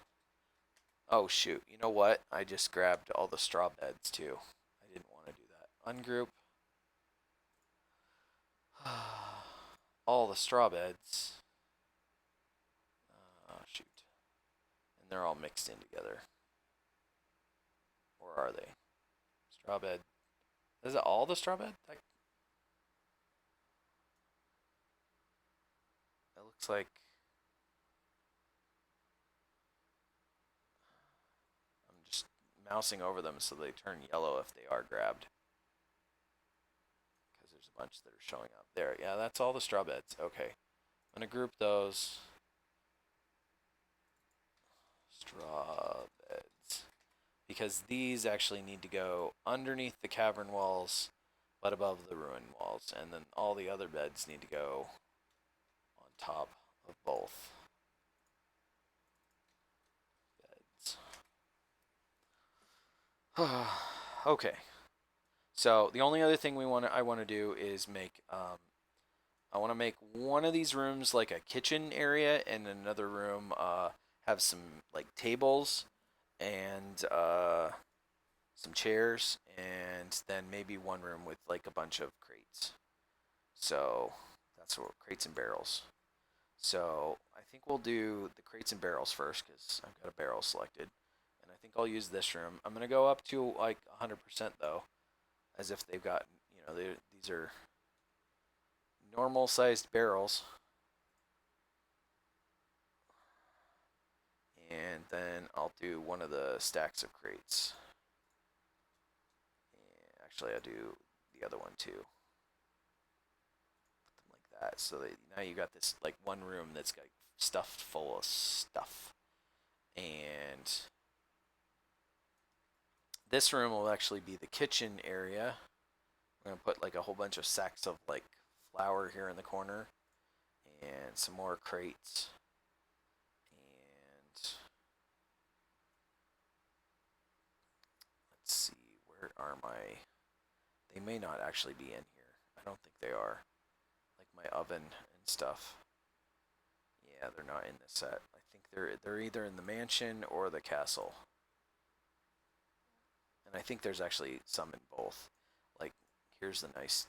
Oh shoot! You know what? I just grabbed all the straw beds too. I didn't want to do that. Ungroup. All the straw beds. Oh shoot! And they're all mixed in together. Or are they? Straw bed. Is it all the straw bed? It looks like I'm just mousing over them so they turn yellow if they are grabbed. Because there's a bunch that are showing up. There, yeah, that's all the straw beds. Okay. I'm going to group those. Straw beds. Because these actually need to go underneath the cavern walls, but above the ruin walls. And then all the other beds need to go on top of both beds. Okay. So the only other thing I want to do is make I want to make one of these rooms like a kitchen area, and another room have some like tables and some chairs, and then maybe one room with like a bunch of crates. So that's what crates and barrels. So I think we'll do the crates and barrels first because I've got a barrel selected, and I think I'll use this room. I'm gonna go up to like 100% though, as if they've got these are normal sized barrels. And then I'll do one of the stacks of crates. And actually, I'll do the other one too. Put them like that. So that now you got this like one room that's got stuffed full of stuff. And this room will actually be the kitchen area. I'm going to put like a whole bunch of sacks of like flour here in the corner. And some more crates. And let's see, where are my... They may not actually be in here. I don't think they are. Like my oven and stuff. Yeah, they're not in this set. I think they're either in the mansion or the castle. And I think there's actually some in both. Like, here's the nice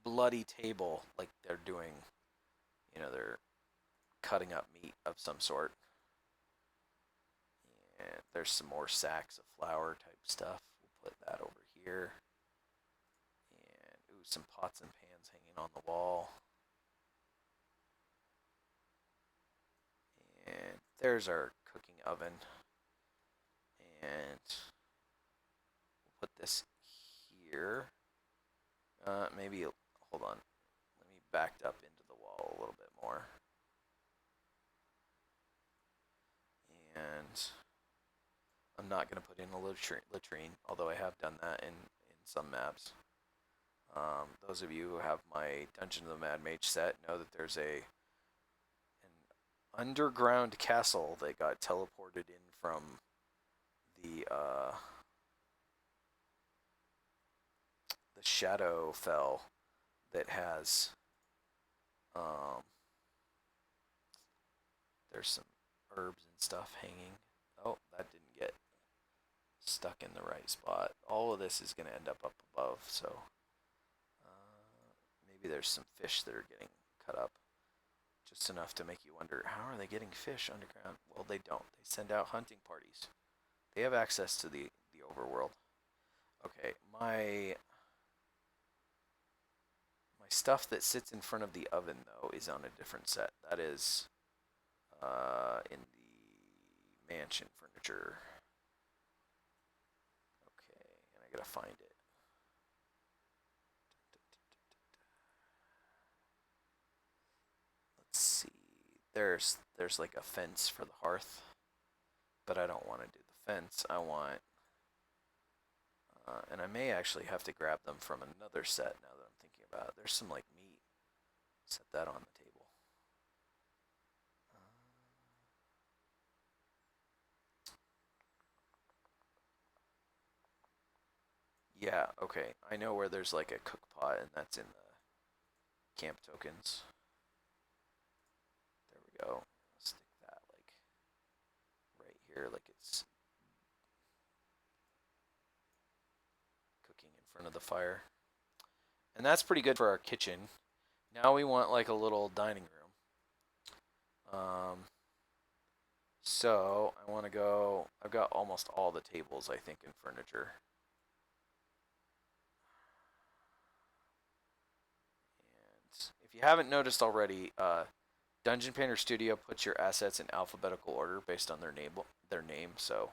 bloody table. Like they're doing, they're cutting up meat of some sort. And there's some more sacks of flour type stuff. We'll put that over here. And ooh, some pots and pans hanging on the wall. And there's our cooking oven. And we'll put this here. Maybe, hold on. Let me back up into the wall a little bit more. And I'm not going to put in a latrine, although I have done that in some maps. Those of you who have my Dungeon of the Mad Mage set know that there's an underground castle that got teleported in from the Shadowfell that has there's some herbs and stuff hanging. Oh, that didn't get stuck in the right spot. All of this is going to end up above, so maybe there's some fish that are getting cut up. Just enough to make you wonder, how are they getting fish underground? Well, they don't. They send out hunting parties. They have access to the overworld. Okay, my stuff that sits in front of the oven, though, is on a different set. That is in the mansion furniture. Okay, and I gotta find it. there's like a fence for the hearth, but I don't want to do the fence. I want, and I may actually have to grab them from another set now that I'm thinking about it. There's some like meat. Set that on the table. Yeah, okay. I know where there's like a cook pot, and that's in the camp tokens. There we go. Stick that like right here, like it's cooking in front of the fire. And that's pretty good for our kitchen. Now we want like a little dining room. So I want to go. I've got almost all the tables, I think, in furniture. And if you haven't noticed already, Dungeon Painter Studio puts your assets in alphabetical order based on their name. So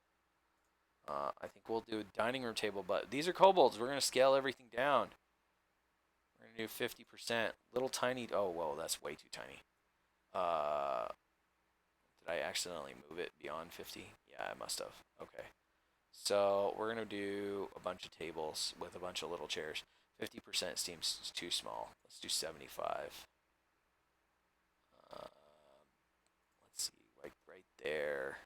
I think we'll do a dining room table, but these are kobolds. We're gonna scale everything down. We're gonna do 50%. Little tiny. Oh, whoa, that's way too tiny. Did I accidentally move it beyond 50? Yeah, I must have. Okay. So we're gonna do a bunch of tables with a bunch of little chairs. 50% seems too small. Let's do 75. Let's see, like right there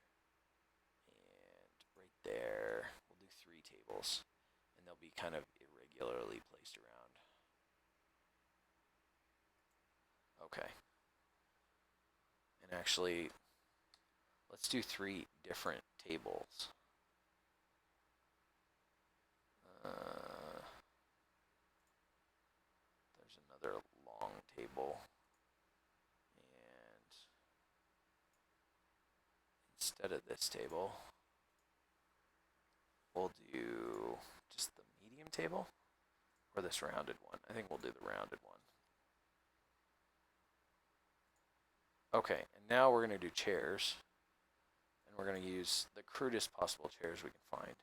and right there. We'll do 3 tables, and they'll be kind of irregularly placed around. Okay. And actually, let's do 3 different tables. There's another long table. And instead of this table, we'll do just the medium table or this rounded one. I think we'll do the rounded one. Okay, and now we're going to do chairs. And we're going to use the crudest possible chairs we can find.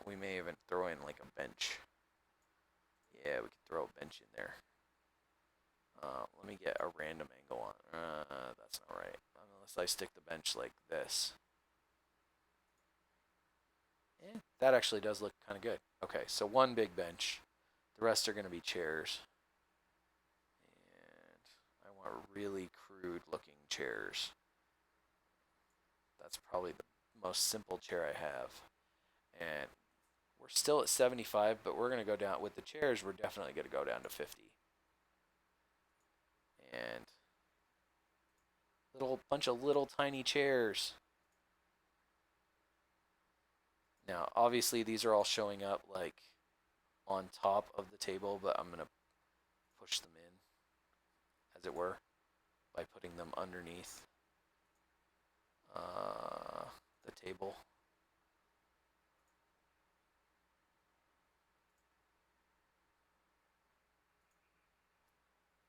We may even throw in like a bench. Yeah, we could throw a bench in there. Let me get a random angle on. That's not right. Unless I stick the bench like this. That actually does look kind of good. Okay, so 1 big bench. The rest are going to be chairs. And I want really crude looking chairs. That's probably the most simple chair I have. And we're still at 75, but we're going to go down with the chairs. We're definitely going to go down to 50. And bunch of little tiny chairs. Now, obviously, these are all showing up like on top of the table, but I'm going to push them in, as it were, by putting them underneath the table.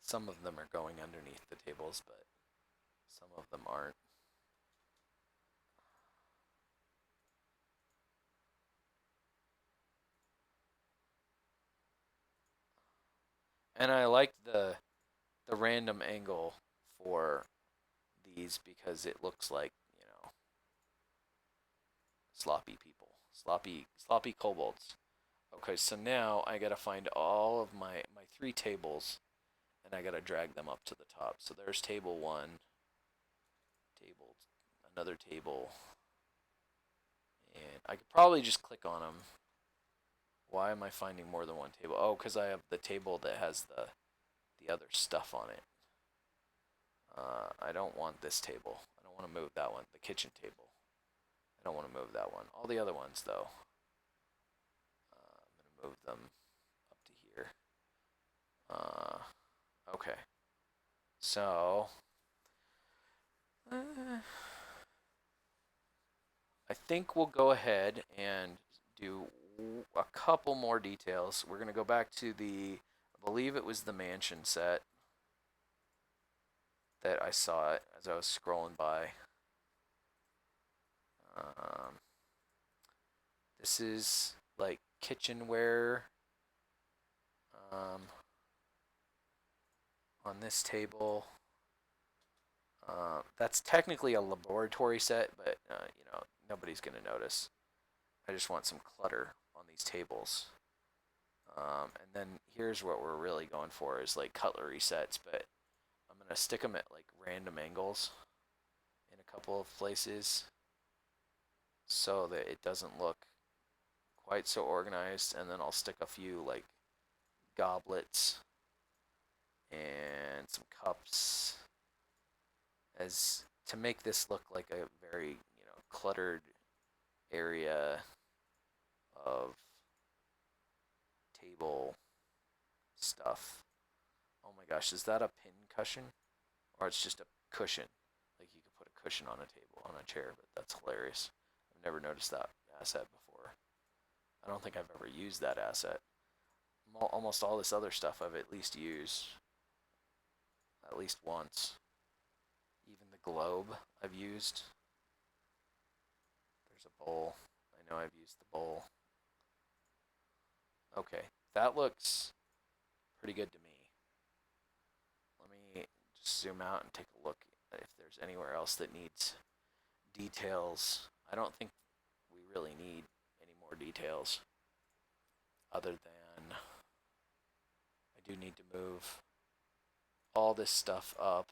Some of them are going underneath the tables, but some of them aren't. And I like the random angle for these because it looks like, sloppy people. Sloppy kobolds. Okay, so now I gotta find all of my 3 tables, and I gotta drag them up to the top. So there's table 1, table, another table, and I could probably just click on them. Why am I finding more than 1 table? Oh, because I have the table that has the other stuff on it. I don't want this table. I don't want to move that one. The kitchen table. I don't want to move that one. All the other ones, though. I'm going to move them up to here. Okay. So, I think we'll go ahead and do a couple more details. We're going to go back to I believe it was the mansion set that I saw it as I was scrolling by. This is like kitchenware on this table. That's technically a laboratory set, but nobody's gonna notice. I just want some clutter on these tables. And then here's what we're really going for is like cutlery sets, but I'm gonna stick them at like random angles in a couple of places so that it doesn't look quite so organized. And then I'll stick a few like goblets and some cups as to make this look like a very cluttered area of table stuff. Oh my gosh, is that a pin cushion? Or it's just a cushion? Like you could put a cushion on a table, on a chair, but that's hilarious. I've never noticed that asset before. I don't think I've ever used that asset. Almost all this other stuff I've at least used at least once. Even the globe I've used. There's a bowl. I know I've used the bowl. Okay, that looks pretty good to me. Let me just zoom out and take a look if there's anywhere else that needs details. I don't think we really need any more details other than I do need to move all this stuff up.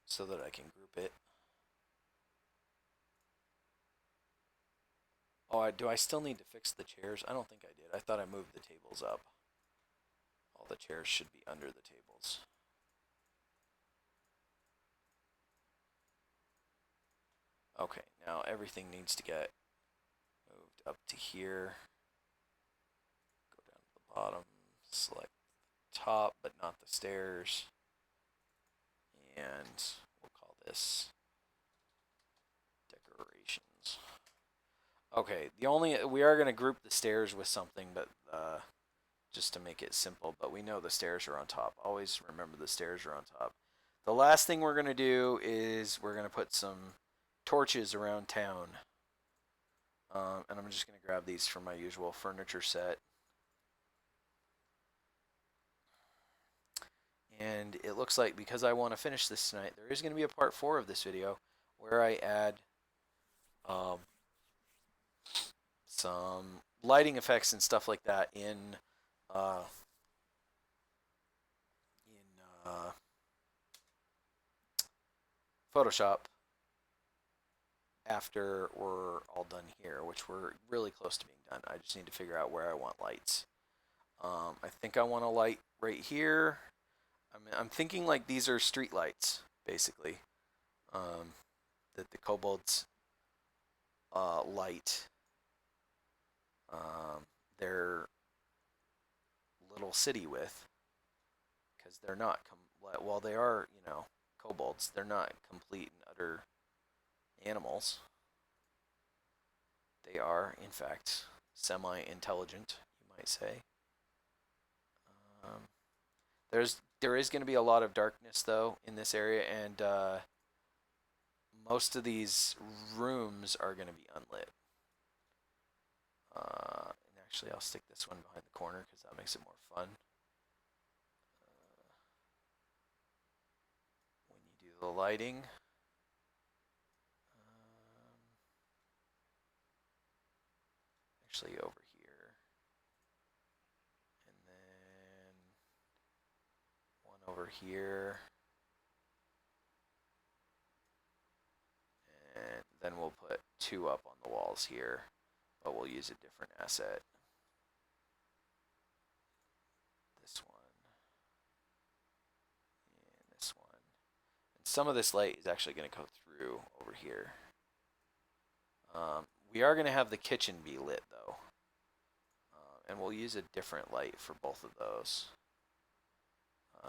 So that I can group it. Oh, do I still need to fix the chairs? I don't think I did. I thought I moved the tables up. All the chairs should be under the tables. Okay, now everything needs to get moved up to here. Go down to the bottom, select the top, but not the stairs. And we'll call this decorations. Okay, we are going to group the stairs with something, but just to make it simple, but we know the stairs are on top. Always remember the stairs are on top. The last thing we're going to do is we're going to put some torches around town. And I'm just going to grab these from my usual furniture set. And it looks like because I want to finish this tonight, there is going to be a part 4 of this video where I add some lighting effects and stuff like that in uh, Photoshop after we're all done here, which we're really close to being done. I just need to figure out where I want lights. I think I want a light right here. I'm thinking like these are street lights, basically. That the kobolds light their little city with, because they're not while they are kobolds, they're not complete and utter animals. They are, in fact, semi-intelligent, you might say. There is going to be a lot of darkness though in this area, and most of these rooms are going to be unlit. And actually, I'll stick this one behind the corner because that makes it more fun. When you do the lighting, actually over here, and then one over here, and then we'll put 2 up on the walls here, but we'll use a different asset. This one, and this one. And some of this light is actually going to go through over here. We are going to have the kitchen be lit though, and we'll use a different light for both of those.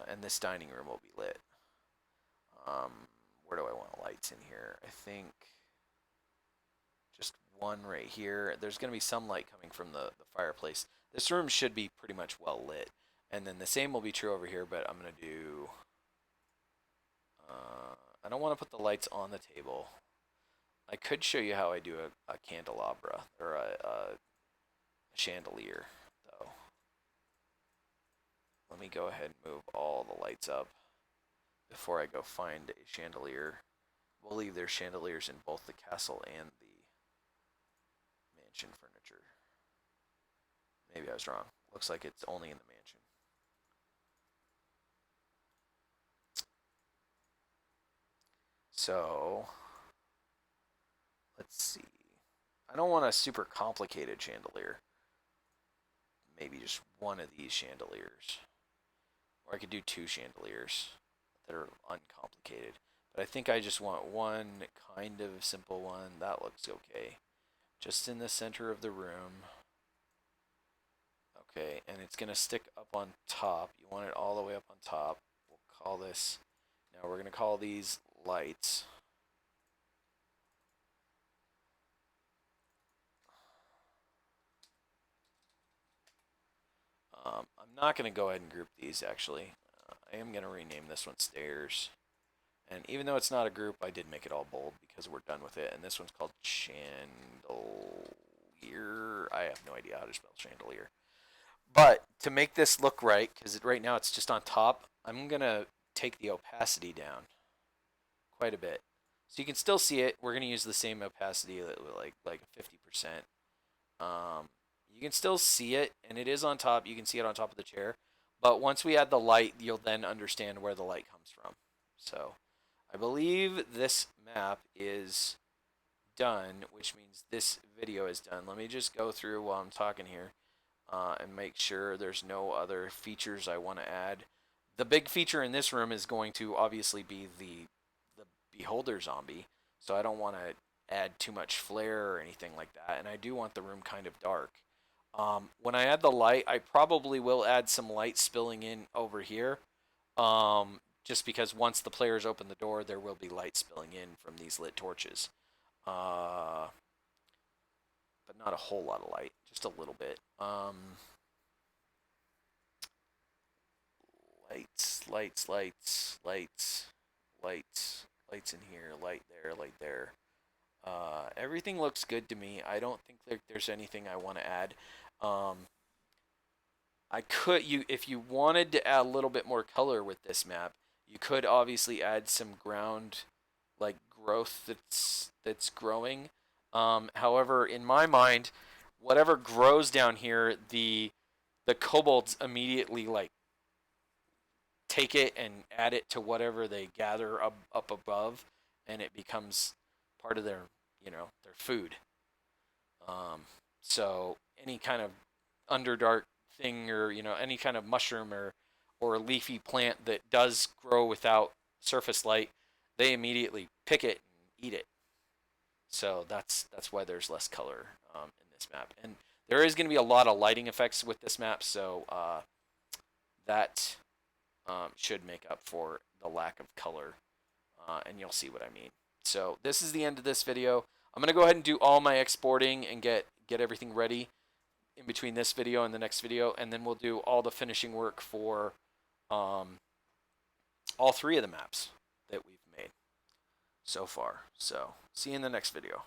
And this dining room will be lit. Where do I want lights in here? I think just one right here. There's going to be some light coming from the fireplace. This room should be pretty much well lit. And then the same will be true over here, but I'm going to do... I don't want to put the lights on the table. I could show you how I do a candelabra, or a chandelier, though. Let me go ahead and move all the lights up before I go find a chandelier. We'll leave their chandeliers in both the castle and the mansion furniture. Maybe I was wrong. Looks like it's only in the mansion. So, let's see. I don't want a super complicated chandelier. Maybe just one of these chandeliers. Or I could do two chandeliers that are uncomplicated. But I think I just want one kind of simple one. That looks okay. Just in the center of the room. Okay, and it's going to stick up on top. You want it all the way up on top. We'll call this... Now we're going to call these lights. I'm not going to go ahead and group these, actually. I am going to rename this one stairs. And even though it's not a group, I did make it all bold because we're done with it. And this one's called chandelier. I have no idea how to spell chandelier. But to make this look right, because right now it's just on top, I'm going to take the opacity down quite a bit. So you can still see it. We're going to use the same opacity, like 50%. You can still see it, and it is on top. You can see it on top of the chair. But once we add the light, you'll then understand where the light comes from. So I believe this map is done, which means this video is done. Let me just go through while I'm talking here and make sure there's no other features I want to add. The big feature in this room is going to obviously be the beholder zombie, so I don't want to add too much flare or anything like that, and I do want the room kind of dark. When I add the light, I probably will add some light spilling in over here, just because once the players open the door, there will be light spilling in from these lit torches. But not a whole lot of light, just a little bit. Lights, lights, lights, lights, lights, lights in here, light there, light there. Everything looks good to me. I don't think there's anything I want to add. I could, if you wanted to add a little bit more color with this map, you could obviously add some ground like growth that's growing. However, in my mind, whatever grows down here, the kobolds immediately like take it and add it to whatever they gather up above, and it becomes part of their their food. So any kind of underdark thing, or any kind of mushroom or leafy plant that does grow without surface light, they immediately pick it and eat it. So that's why there's less color in this map, and there is going to be a lot of lighting effects with this map. So that should make up for the lack of color, and you'll see what I mean. So this is the end of this video. I'm going to go ahead and do all my exporting and get everything ready in between this video and the next video, and then we'll do all the finishing work for all three of the maps that we've made so far. So see you in the next video.